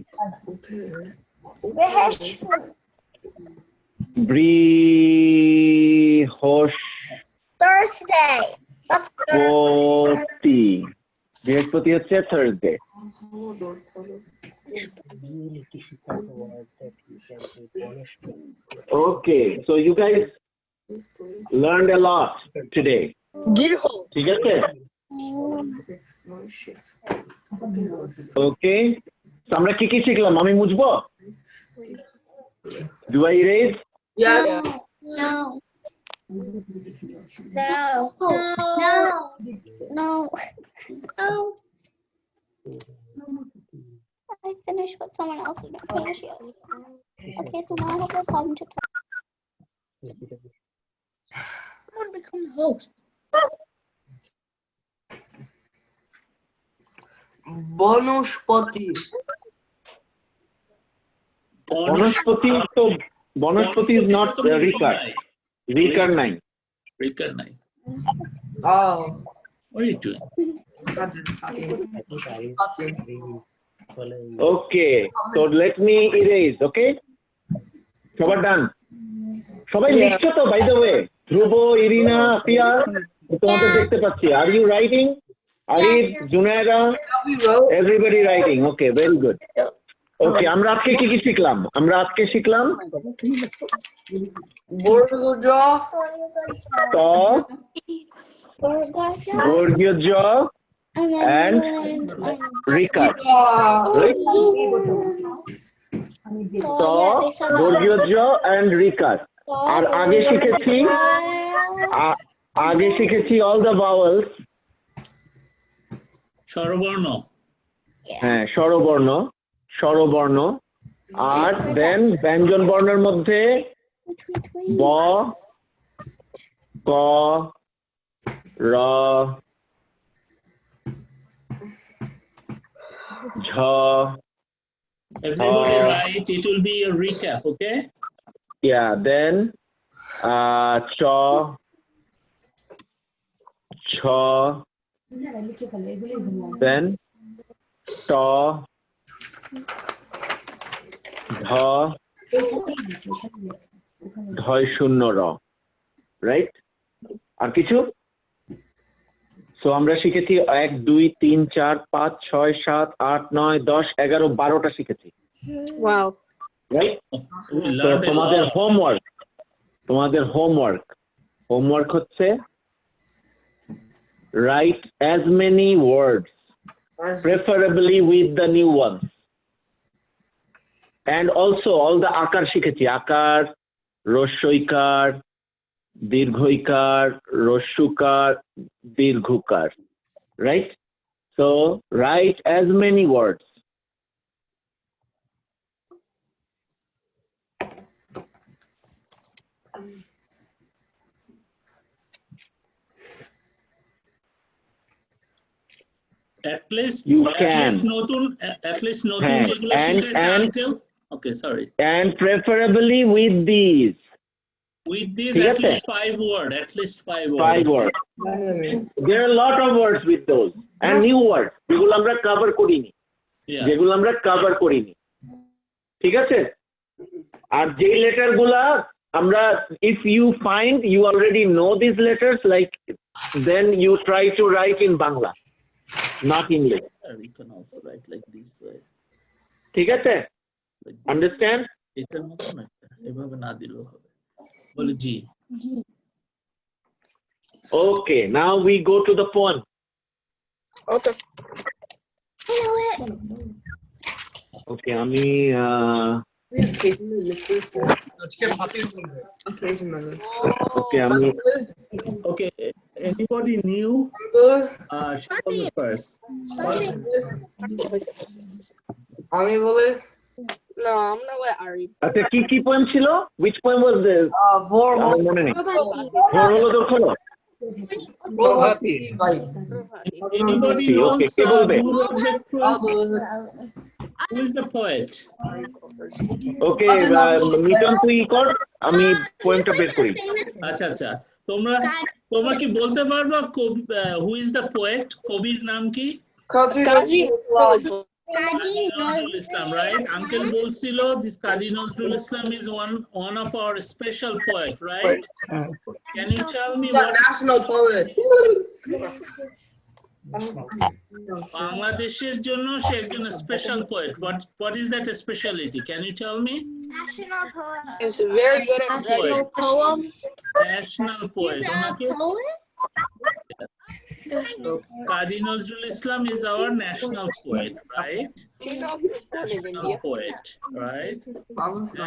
S4: Thursday.
S2: বৃহস্পতি হচ্ছে Thursday.
S6: You need to shift out the word that you can say honest.
S2: Okay, so you guys learned a lot today.
S8: Girho.
S2: ঠিক আছে? ওকে, আমরা কি শিখলাম? আমি মুছবো? Do I erase?
S5: Yeah.
S4: No. I finished what someone else didn't finish yet. Okay, so now I have no problem to talk. I want to become the host.
S5: Bonuspati.
S2: বনস্পতি is not Rikar. Rikar 9.
S1: Rikar 9.
S5: Oh.
S1: What are you doing?
S5: Nothing.
S6: I think I
S2: Okay, so let me erase, okay? সবার ডান সবাই লিখছো তো by the way Dhruv Irina Piya তোমাদের দেখতে পাচ্ছি are you writing Arif Junaira
S5: We wrote.
S2: Everybody writing okay very good okay আমরা আজকে কি কি শিখলাম
S5: Borgoja.
S2: ত বর্গীয় জ and রিকার right ত বর্গীয় জ and রিকার আর আগে শিখেছি all the vowels
S1: স্বরবর্ণ
S2: হ্যাঁ স্বরবর্ণ আর দেন ব্যঞ্জন বর্ণের মধ্যে ব ক র ঝ
S1: everybody write it will be a recap okay
S2: yeah then চ ছ then ট ধ ঢয় শূন্য র রাইট আর কিছু সো আমরা শিখেছি 1 2 3 4 5 6 7 8 9 10 11 12টা শিখেছি
S8: Wow.
S2: রাইট
S1: we
S2: তো
S1: learned a
S2: তোমাদের
S1: lot.
S2: হোমওয়ার্ক হচ্ছে write as many words preferably with the new ones and also all the akar শিখেছি আকার রস্যইকার দীর্ঘইকার রস্যুকার দীর্ঘকার right so write as many words
S1: at least
S2: You
S1: at
S2: can.
S1: least নতুন
S2: হ্যাঁ,
S1: যেগুলো
S2: and-
S1: শিখেছে
S2: and-
S1: uncle okay sorry
S2: and preferably with these
S1: with these
S2: ঠিক
S1: at
S2: আছে?
S1: least 5 words
S2: five words there are a lot of words with those and new words যেগুলো আমরা cover করিনি ঠিক আছে আর যেই লেটার গুলা আমরা if you find you already know these letters like then you try to write in Bangla not English
S1: we can also write like this way
S2: ঠিক আছে
S1: like this.
S2: understand
S1: এটার মতো না এভাবে না দিলেও হবে বলে জি
S2: okay now we go to the poem
S8: Okay.
S2: okay আমি
S5: Occasionally.
S2: okay আমি
S1: okay anybody new she will go first
S5: আমি বলে
S8: No, I'm gonna let Ari.
S2: আচ্ছা কি poem ছিল which poem was this আমার মনে নেই হলো খোলো
S3: প্রভাতী
S1: anybody
S2: Okay,
S1: knows
S2: কে বলবে?
S1: who wrote that poem? Who is the poet
S2: ওকে মিটন তুই কর আমি পোয়েমটা বের করি
S1: আচ্ছা আচ্ছা তোমরা কি বলতে পারবে who is the poet কবির নাম কি
S8: Kaji.
S4: Kaji
S1: Nazrul Islam, right? Uncle Bolsilo, this Kaji Nazrul Islam is one of our special poet, right? Can you tell me
S5: The
S1: what
S5: national poet.
S1: Bangladesh's জন্য সে একজন special poet? What is that speciality? Can you tell me?
S8: He's very good at writing poems.
S1: National poet. ওনাকে Kaji Nazrul Islam is our national poet, right?
S8: Do you know he was born in
S1: National
S8: India?
S1: poet, right?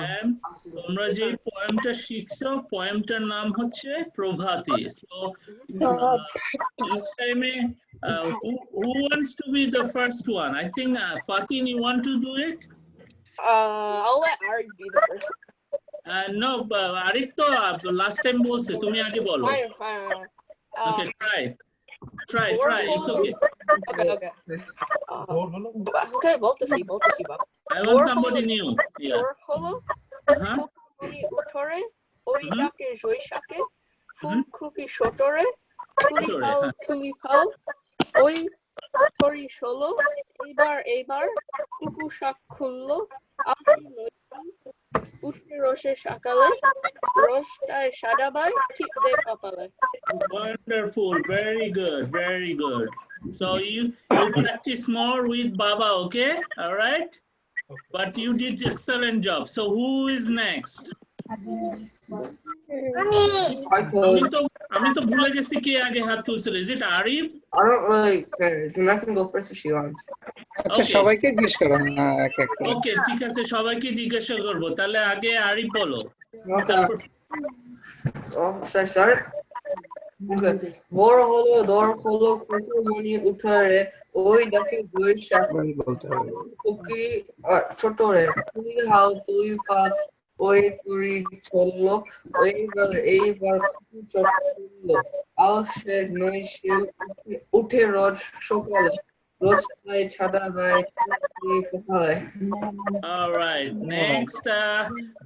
S1: And তোমরা যে পোয়েমটা শিখছো পোয়েমটার নাম হচ্ছে প্রভাতী so last time who wants to be the first one I think Fatin you want to do it
S8: I'll let Ari be the first.
S1: no Arif to last time বলছে তুমি আগে বলো
S8: Fine.
S1: okay try it's okay
S8: Okay. Okay, voltasi, Bob.
S1: I want somebody new yeah
S8: Torholo,
S1: uh-huh.
S8: Kukuni Utore, Oidake Joishake, Fukuki Shotore, Tulipal, Oi, তরি 16 এইবার কুকুর শাক খুললো আলসে নইছে উঠে রসে সকালে রসটায় সাদাবাই টিপ দেয় কপালে
S1: Wonderful, very good, very good. So you practice more with Baba, okay? All right. But you did excellent job. So who is next? আমি তো ভুলে গেছি কে আগে হাত তুলছিল। Is it Arif?
S5: I don't really care. Juna can go first if she wants.
S3: আচ্ছা
S1: Okay.
S3: সবাইকে জিজ্ঞেস করো না এক এক করে।
S1: ওকে, ঠিক আছে, সবাইকে জিজ্ঞাসা করব। তাহলে আগে আরিফ বলো।
S5: Okay. Oh, should I start? Okay. বড় হলো দর হলো কুকুর মনি উঠারে ওই ডাকে দুই শাক
S3: বলতে হবে।
S5: কুকি ছোট রে তুই হাল তুই পা ওই তুই চললো এইবার কুকুর চট করলো আলসে নইসে উঠে রোজ সকালে রোজ তাই ছাদা বাই কপালে
S1: All right. Next,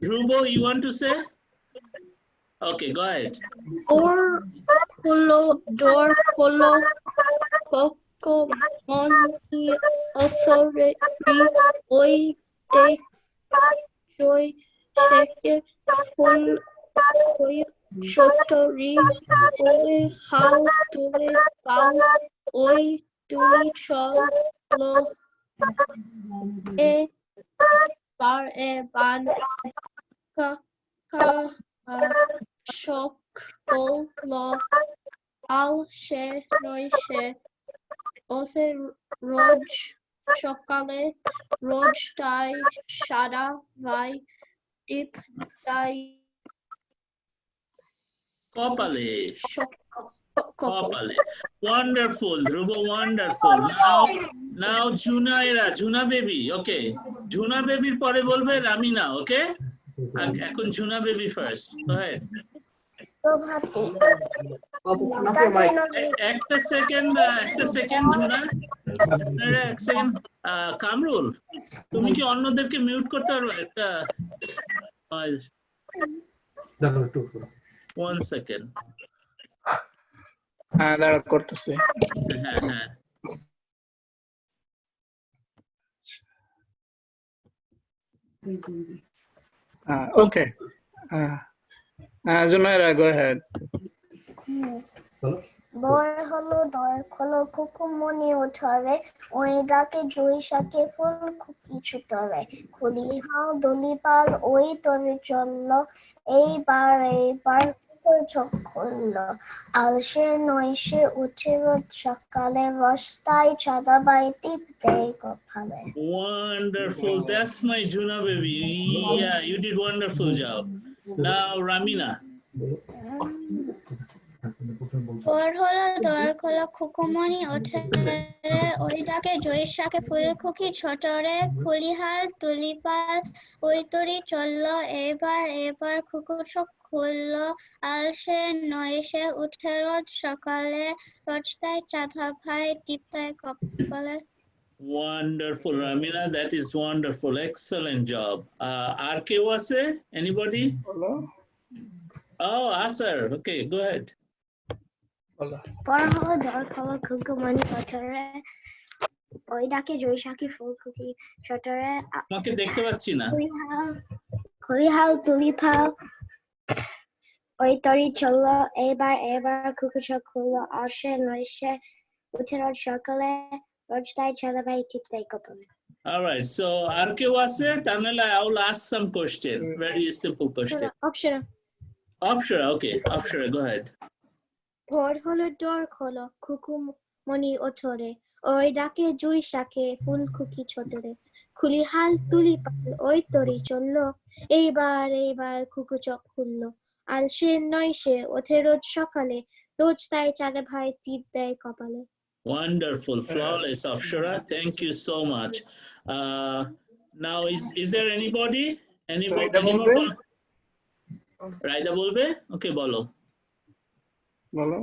S1: Dhruvo, you want to say? Okay, go ahead.
S4: Door holo coco money authority oi de joy shake full oi shotori oi how to the bow oi tuli chol lo e bar e ban ka shock go lo al she noi she othe roj সকালে রোজটাই সাদা ভাই টিপ তাই
S1: Kopale.
S4: কপালে
S1: Wonderful, Dhruvo, wonderful. Now Juna baby. Okay. Juna baby পরে বলবে রামিনা, okay? এখন Juna baby first. Go ahead. একটা second জুনা, এক সেকেন্ড। কামরুল, তুমি কি অন্যদেরকে মিউট করতে পারবে? একটা 1 সেকেন্ড।
S3: হ্যাঁ দাঁড়া করতেছি।
S1: হ্যাঁ।
S3: Okay. Zunaira, go ahead.
S9: বড় হলো দর হলো কুকুমনি উঠরে ওই ডাকে জুই শাকে ফুল খুকি ছুটরে খুলি হাও দলি পাল ওই তরে চললো এইবার কুকুর চোখ খুললো আলসে নইসে উঠে রোজ সকালে রস্তায় চাঁদা বাই টিপ দেয় কপালে
S1: Wonderful. That's my Juna baby. Yeah, you did wonderful job. Now Ramina.
S4: ওর হলো দর হলো খুকুমনি ওঠরে ওই ডাকে জয়ীর শাকে ফুলের খুকি ছোটরে খুলিহাল তুলিপাল ওই তরি চললো এবার খুকুর চোখ খুললো আলসে নয়সে উঠে রোজ সকালে রোজতায় চাঁদা ভাই টিপতায় কপালে
S1: Wonderful, Ramina. That is wonderful. Excellent job. আর কেউ আছে? Anybody?
S3: বলো
S1: Oh, Asar. Okay, go ahead.
S3: বলো।
S9: বড় হলো দর হলো কুকুমনি উঠরে ওই ডাকে জুই শাকে ফুল খুকি ছোটরে
S1: তোমাকে দেখতে পাচ্ছি না।
S9: খুলিহাল তুলিপাল ওই তরি চললো এবার কুকুর চোখ খুললো আলসে নইসে উঠে রোজ সকালে রোজতায় চাঁদা ভাই টিপ দেয় কপালে
S1: All right. So, আর কেউ আছে? তাহলে I will ask some question. Very simple question.
S4: Option
S1: Opshara, okay. Opshara, go ahead.
S4: ভোর হলো দর হলো খুকুমনি ওঠরে ওই ডাকে জুই শাকে ফুল খুকি ছোটরে খুলিহাল তুলিপাল ওই তরি চললো এইবার খুকু চোখ খুললো আলসে নয়সে ওঠে রোজ সকালে রোজ তাই চাঁদা ভাই টিপ দেয় কপালে
S1: Wonderful, flawless, Opshara. Thank you so much. Now, is there anybody?
S3: Raida bolbe?
S1: Raida bolbe? Okay, bolo.
S3: বলো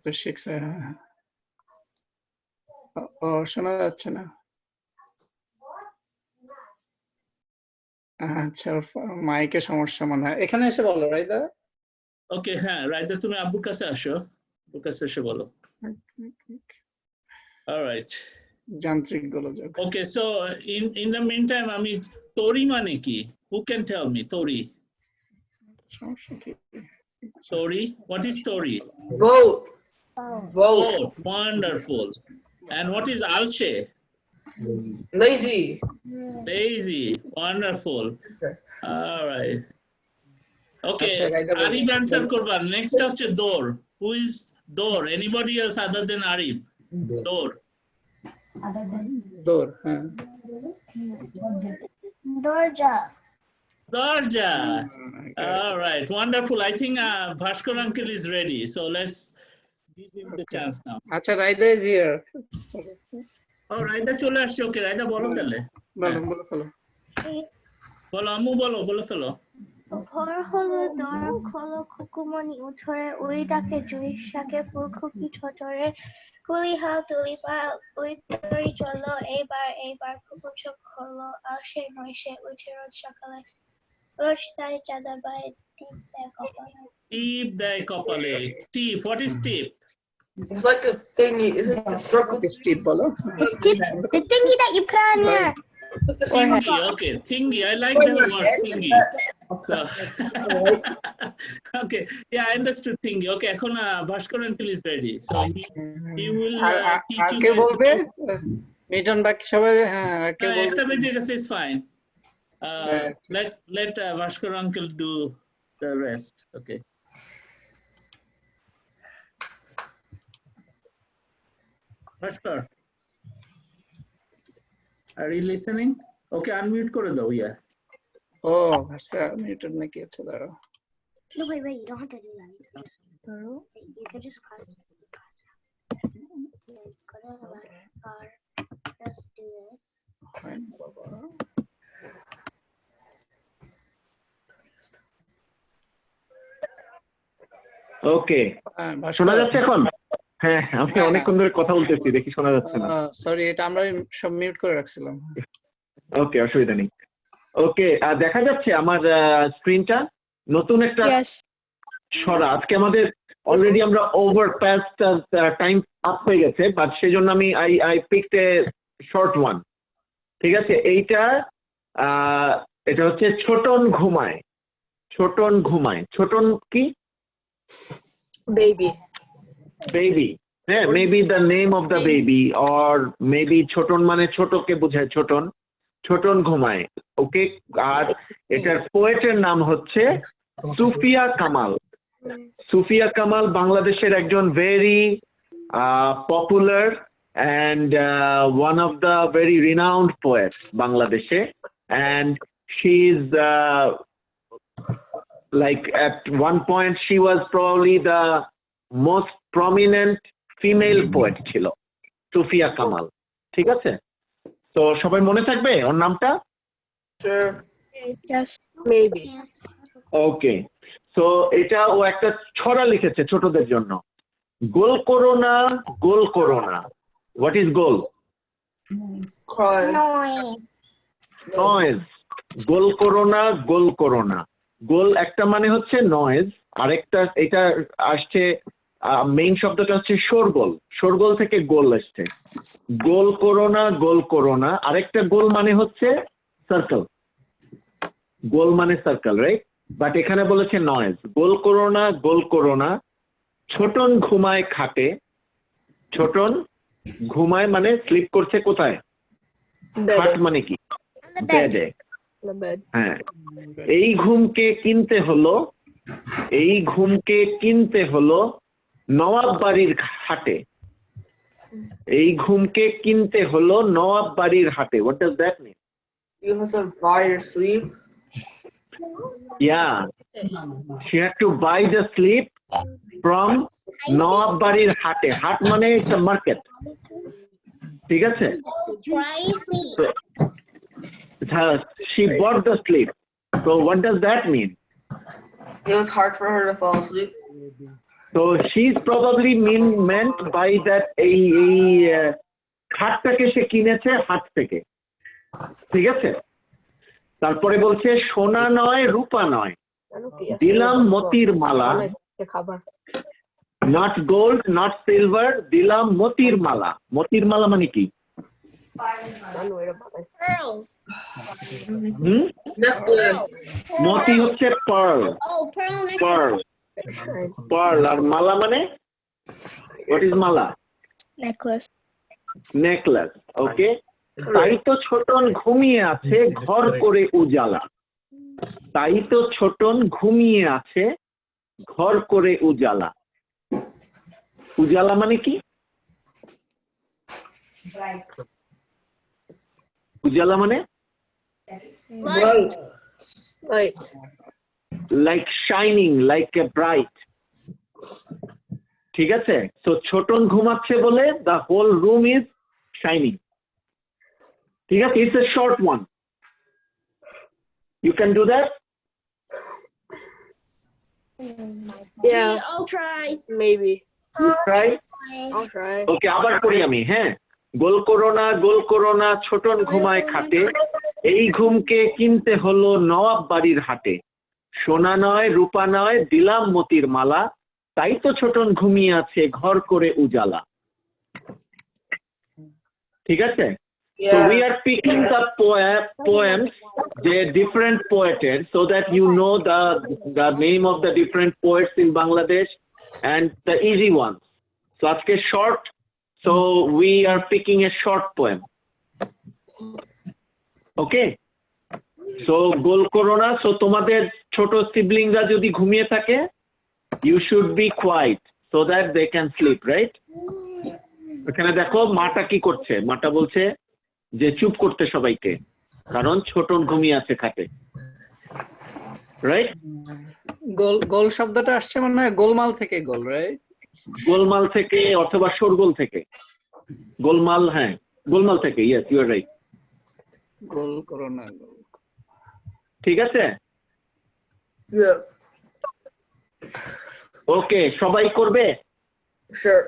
S3: তো শিখছে। ও শোনা যাচ্ছে না। আচ্ছা মাইকে সমস্যা মনে হয়। এখানে এসে বলো রাইদা।
S1: Okay, হ্যাঁ, Raida, তুমি আব্বুর কাছে আসো। আব্বুর কাছে এসে বলো। All right.
S3: যান্ত্রিক গোলযোগ।
S1: Okay, so in the meantime, আমি tori মানে কি? Who can tell me tori?
S3: সমস্যা কি?
S1: Tori? What is tori?
S5: Boat.
S1: Boat. Wonderful. And what is alshe?
S5: Lazy.
S1: Lazy. Wonderful. All right. Okay.
S3: আচ্ছা, রাইদা বলো।
S1: Arif answer করবা। Next হচ্ছে door. Who is door? Anybody else other than Arif? Door.
S3: দৌড়, হ্যাঁ।
S9: দরজা
S1: Dorja.
S3: Okay.
S1: All right. Wonderful. I think Bhaskar uncle is ready. So let's give him the chance now.
S3: আচ্ছা, Raida is here.
S1: Oh, Raida চলে আসছে। Okay, Raida বলো তাহলে।
S3: বলো, বলো ফেলো।
S1: বলো আম্মু বলো ফেলো।
S9: ঘর হলো দর খোলো খুকুমনি উঠরে ওই ডাকে জুইশাকে ফুলখুকি ছোটরে কুলিহাল তুলিপাল ওই তরি চলো এইবার খুকু চোখ হলো আসে নয়সে উঠে রোজ সকালে রোজ তাই চাঁদা বাই টিপ দেয় কপালে
S1: Tip দেয় কপালে। Tip. What is tip?
S5: It's like a thingy. It's like a circle.
S3: Steep বলো।
S9: The thingy that you put on your
S1: Thingy. Okay, thingy. I like the word thingy. So, okay. Yeah, I understood thingy. Okay, এখন Bhaskar uncle is ready. So he will teach you
S3: K
S1: guys
S3: বলবে?
S1: about-
S3: Miton বাকি সবাই, হ্যাঁ, কে বলবে?
S1: একটা বেজে গেছে, is fine. Let Bhaskar uncle do the rest. Okay. Bhaskar, are you listening? Okay, unmute করে দাও, yeah.
S3: ও, ভাষা মিটন নাকি আছে, দাঁড়াও।
S9: No, wait, you don't have to do that. You can just cross it. Go to the left bar. Just do this.
S3: Fine, বাবা।
S2: ওকে,
S3: ভাস্কর,
S2: শোনা যাচ্ছে এখন? হ্যাঁ, আমি অনেকক্ষণ ধরে কথা বলতেছি, দেখি শোনা যাচ্ছে না।
S3: সরি, এটা আমরা সব মিউট করে রাখছিলাম।
S2: ওকে, অসুবিধা নেই। ওকে, দেখা যাচ্ছে আমার স্ক্রিনটা? নতুন একটা ছড়া। আজকে আমাদের অলরেডি আমরা ওভার পাস্ট টাইম আপ হয়ে গেছে, বাট সেই জন্য আমি I picked a short one. ঠিক আছে, এটা হচ্ছে ছোটন ঘুমায়। ছোটন ঘুমায়। ছোটন কি?
S8: Baby.
S2: বেবি। হ্যাঁ, maybe the name of the baby, or maybe ছোটন মানে ছোটকে বোঝায় ছোটন। ছোটন ঘুমায়। ওকে, আর এটার পোয়েটের নাম হচ্ছে সুফিয়া কামাল। সুফিয়া কামাল বাংলাদেশের একজন very popular and one of the very renowned poets Bangladesh, and she is like at one point she was probably the most prominent female poet ছিল সুফিয়া কামাল। ঠিক আছে, তো সবাই মনে থাকবে ওর নামটা?
S5: Sure.
S8: Yes. Maybe.
S2: Okay, so এটা ও একটা ছড়া লিখেছে ছোটদের জন্য। গোল করোনা, গোল করোনা। What is goal?
S5: Cry.
S2: Noise. গোল করোনা, গোল করোনা। গোল একটা মানে হচ্ছে নয়েজ, আরেকটা এটা আসছে মেইন শব্দটা হচ্ছে শোরগোল। শোরগোল থেকে গোল আসছে। গোল করোনা, গোল করোনা। আরেকটা গোল মানে হচ্ছে সার্কেল। গোল মানে সার্কেল, রাইট? বাট এখানে বলেছে নয়েজ। গোল করোনা, গোল করোনা। ছোটন ঘুমায় খাটে। ছোটন ঘুমায় মানে স্লিপ করছে কোথায়? খাট মানে কি? বেডে। হ্যাঁ, এই ঘুমকে কিনতে হলো, এই ঘুমকে কিনতে হলো নওয়াব বাড়ির হাটে। এই ঘুমকে কিনতে হলো নওয়াব বাড়ির হাটে। What does that mean?
S5: You have to buy your sleep.
S2: Yeah, she had to buy the sleep from Nawab বাড়ির হাটে। হাট মানে it's a market. ঠিক আছে? She bought the sleep. So what does that mean?
S5: It was hard for her to fall asleep.
S2: So she's probably meant by that এই খাটটাকে সে কিনেছে হাট থেকে। ঠিক আছে, তারপরে বলছে সোনা নয় রূপা নয়, দিলাম মতির মালা। not gold, not silver, দিলাম মতির মালা। মতির মালা মানে কি?
S8: Pearls.
S2: মতি হচ্ছে pearl,
S4: Oh, pearl necklace.
S2: pearl, pearl, আর মালা মানে? What is Mala?
S8: Necklace.
S2: Necklace, okay? তাই তো ছোটন ঘুমিয়ে আছে ঘর করে উজালা। তাই তো ছোটন ঘুমিয়ে আছে ঘর করে উজালা। উজালা মানে কি? উজালা মানে?
S8: Light.
S2: Like shining, like a bright. ঠিক আছে? So ছোটন ঘুমাচ্ছে বলে the whole room is shining. ঠিক আছে? It's a short one. You can do that?
S8: Yeah,
S4: I'll try.
S8: maybe.
S2: Try.
S8: I'll try.
S2: ওকে আবার করি আমি, হ্যাঁ। গোল করোনা ছোটন ঘুমায় খাটে, এই ঘুমকে কিনতে হলো নওয়াব বাড়ির হাটে। সোনা নয় রূপা নয় দিলাম মতির মালা, তাই তো ছোটন ঘুমিয়ে আছে ঘর করে উজালা। ঠিক আছে? So we are picking the poems, the different poeted, so that you know the name of the different poets in Bangladesh and the easy ones. So aajke short, so we are picking a short poem. Okay? So gol korona, so tomader choto siblingরা যদি ঘুমিয়ে থাকে, you should be quiet so that they can sleep, right? এখানে দেখো মাটা কি করছে, মাটা বলছে যে চুপ করতে সবাইকে, কারণ ছোটন ঘুমিয়ে আছে খাটে, রাইট?
S3: গোল শব্দটা আসছে মানে গোলমাল থেকে গোল, রাইট?
S2: গোলমাল থেকে অথবা শোরগোল থেকে। গোলমাল, হ্যাঁ গোলমাল থেকে, ইয়েস ইউ আর রাইট।
S3: গোল করোনা গোল।
S2: ঠিক আছে? ওকে, সবাই করবে?
S5: Sure.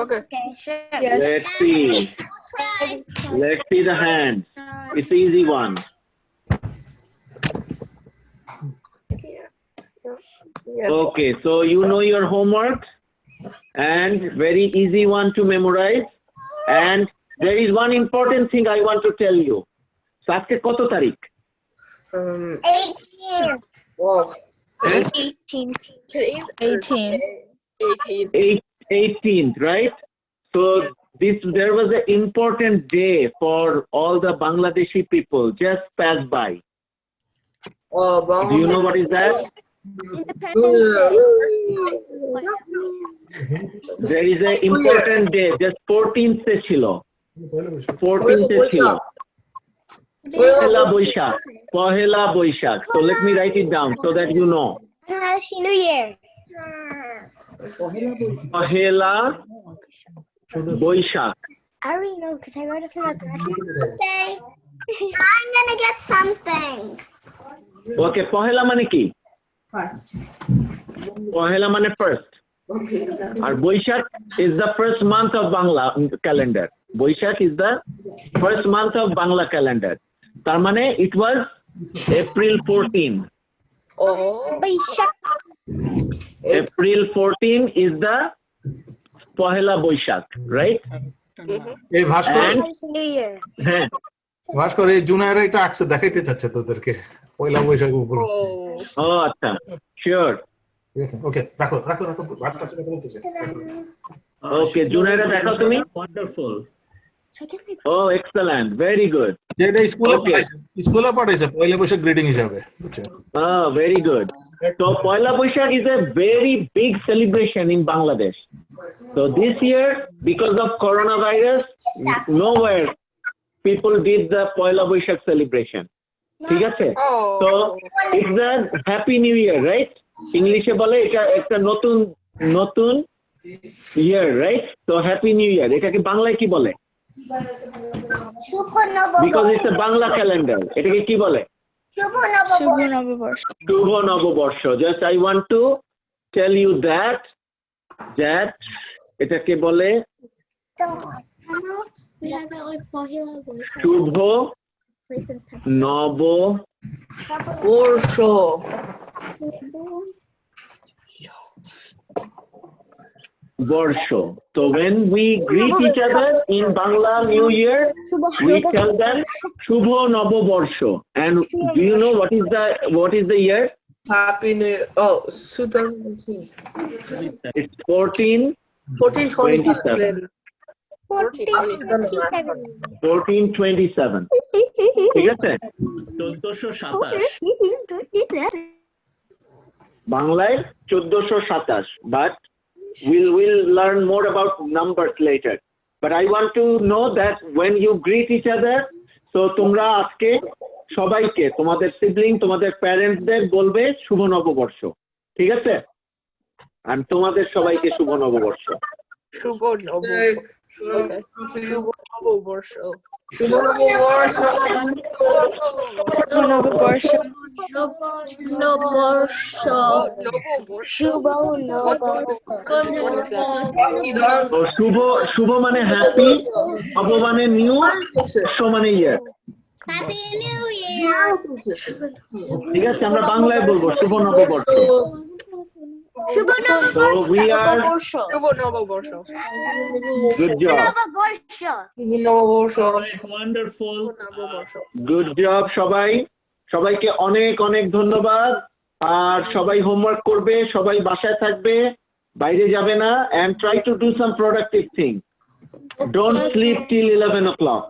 S8: Okay.
S4: Okay, sure.
S8: Yes.
S2: Let's see the hands. It's an easy one.
S8: Yes.
S2: Okay, so you know your homework and very easy one to memorize. And there is one important thing I want to tell you. So আজকে কত তারিখ?
S9: 18.
S5: Wow.
S8: 18. Today's 18.
S2: 18th, right? So there was an important day for all the Bangladeshi people just passed by. Do you know what is that?
S4: Independence Day.
S2: There is an important day, just 14th se chilo. 14th se chilo. Pohela Boishakh. So let me write it down so that you know.
S9: Happy New Year.
S2: Pohela Boishakh.
S9: I already know because I wrote it for my graduation. Okay. I'm gonna get something.
S2: Okay, Pohela mane ki?
S5: First.
S2: Pohela mane first. Our Boishakh is the first month of Bangla calendar. Boishakh is the first month of Bangla calendar. Tar mane it was April 14. April 14 is the Pohela Boishakh, right?
S7: এই ভাস্কর,
S9: New Year.
S2: হ্যাঁ,
S7: ভাস্কর এই জুনায়ের এটা আকছে দেখাইতে চাচ্ছে তোদেরকে পয়লা বৈশাখ উপর।
S2: ও আচ্ছা, sure.
S7: ওকে, রাখো রাখো রাখো, ভাস্কর কথা বলতেছে।
S2: ওকে, জুনায়েরা দেখাও তুমি।
S1: Wonderful.
S2: Oh, excellent, very good.
S7: যেটা স্কুলে পাঠাইছে পয়লা বৈশাখ গ্রিটিং হিসাবে, বুঝছো?
S2: Oh, very good. So Poila Boishakh is a very big celebration in Bangladesh. So this year, because of coronavirus, nowhere people did the Poila Boishakh celebration. ঠিক আছে? So it's a Happy New Year, right? English-এ বলে এটা একটা নতুন year, right? So Happy New Year. এটাকে বাংলায় কি বলে? Because it's a Bangla calendar. এটাকে কি বলে?
S8: শুভ নববর্ষ।
S2: শুভ নববর্ষ। Just I want to tell you that এটাকে বলে শুভ নববর্ষ। Barsho. So when we greet each other in Bangla New Year, we tell them Shubho Nobo Barsho. And do you know what is the year?
S5: Happy New Year. Oh, 2019.
S2: It's 1427.
S5: 1427.
S2: 1427. ঠিক আছে?
S1: 1427
S2: বাংলায় 1427, but we'll learn more about numbers later. But I want to know that when you greet each other, so তোমরা আজকে সবাইকে তোমাদের sibling তোমাদের প্যারেন্টসদের বলবে শুভ নববর্ষ, ঠিক আছে? আর তোমাদের সবাইকে শুভ নববর্ষ।
S8: শুভ নববর্ষ।
S5: শুভ নববর্ষ।
S9: নববর্ষ শুভ
S2: তো শুভ মানে হ্যাপি, নব মানে নিউ, বর্ষ মানে ইয়ার।
S4: Happy new year.
S2: ঠিক আছে, আমরা বাংলায় বলবো শুভ নববর্ষ।
S4: শুভ
S2: So we are
S8: শুভ নববর্ষ।
S2: good job.
S4: নববর্ষ।
S5: শুভ নববর্ষ।
S1: ওয়ান্ডারফুল।
S2: গুড জব সবাইকে অনেক অনেক ধন্যবাদ। আর সবাই হোমওয়ার্ক করবে, সবাই বাসায় থাকবে, বাইরে যাবে না, and try to do some productive thing. Don't sleep till 11 o'clock.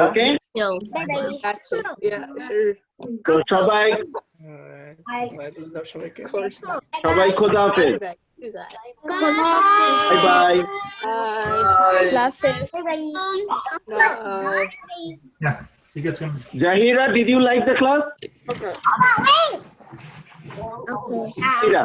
S2: Okay?
S8: Yeah, sure.
S2: তো সবাই খোদা হাফেজ। Bye bye.
S7: ঠিক আছে।
S2: Zahira, did you like the class?
S8: Okay.
S2: Zahira.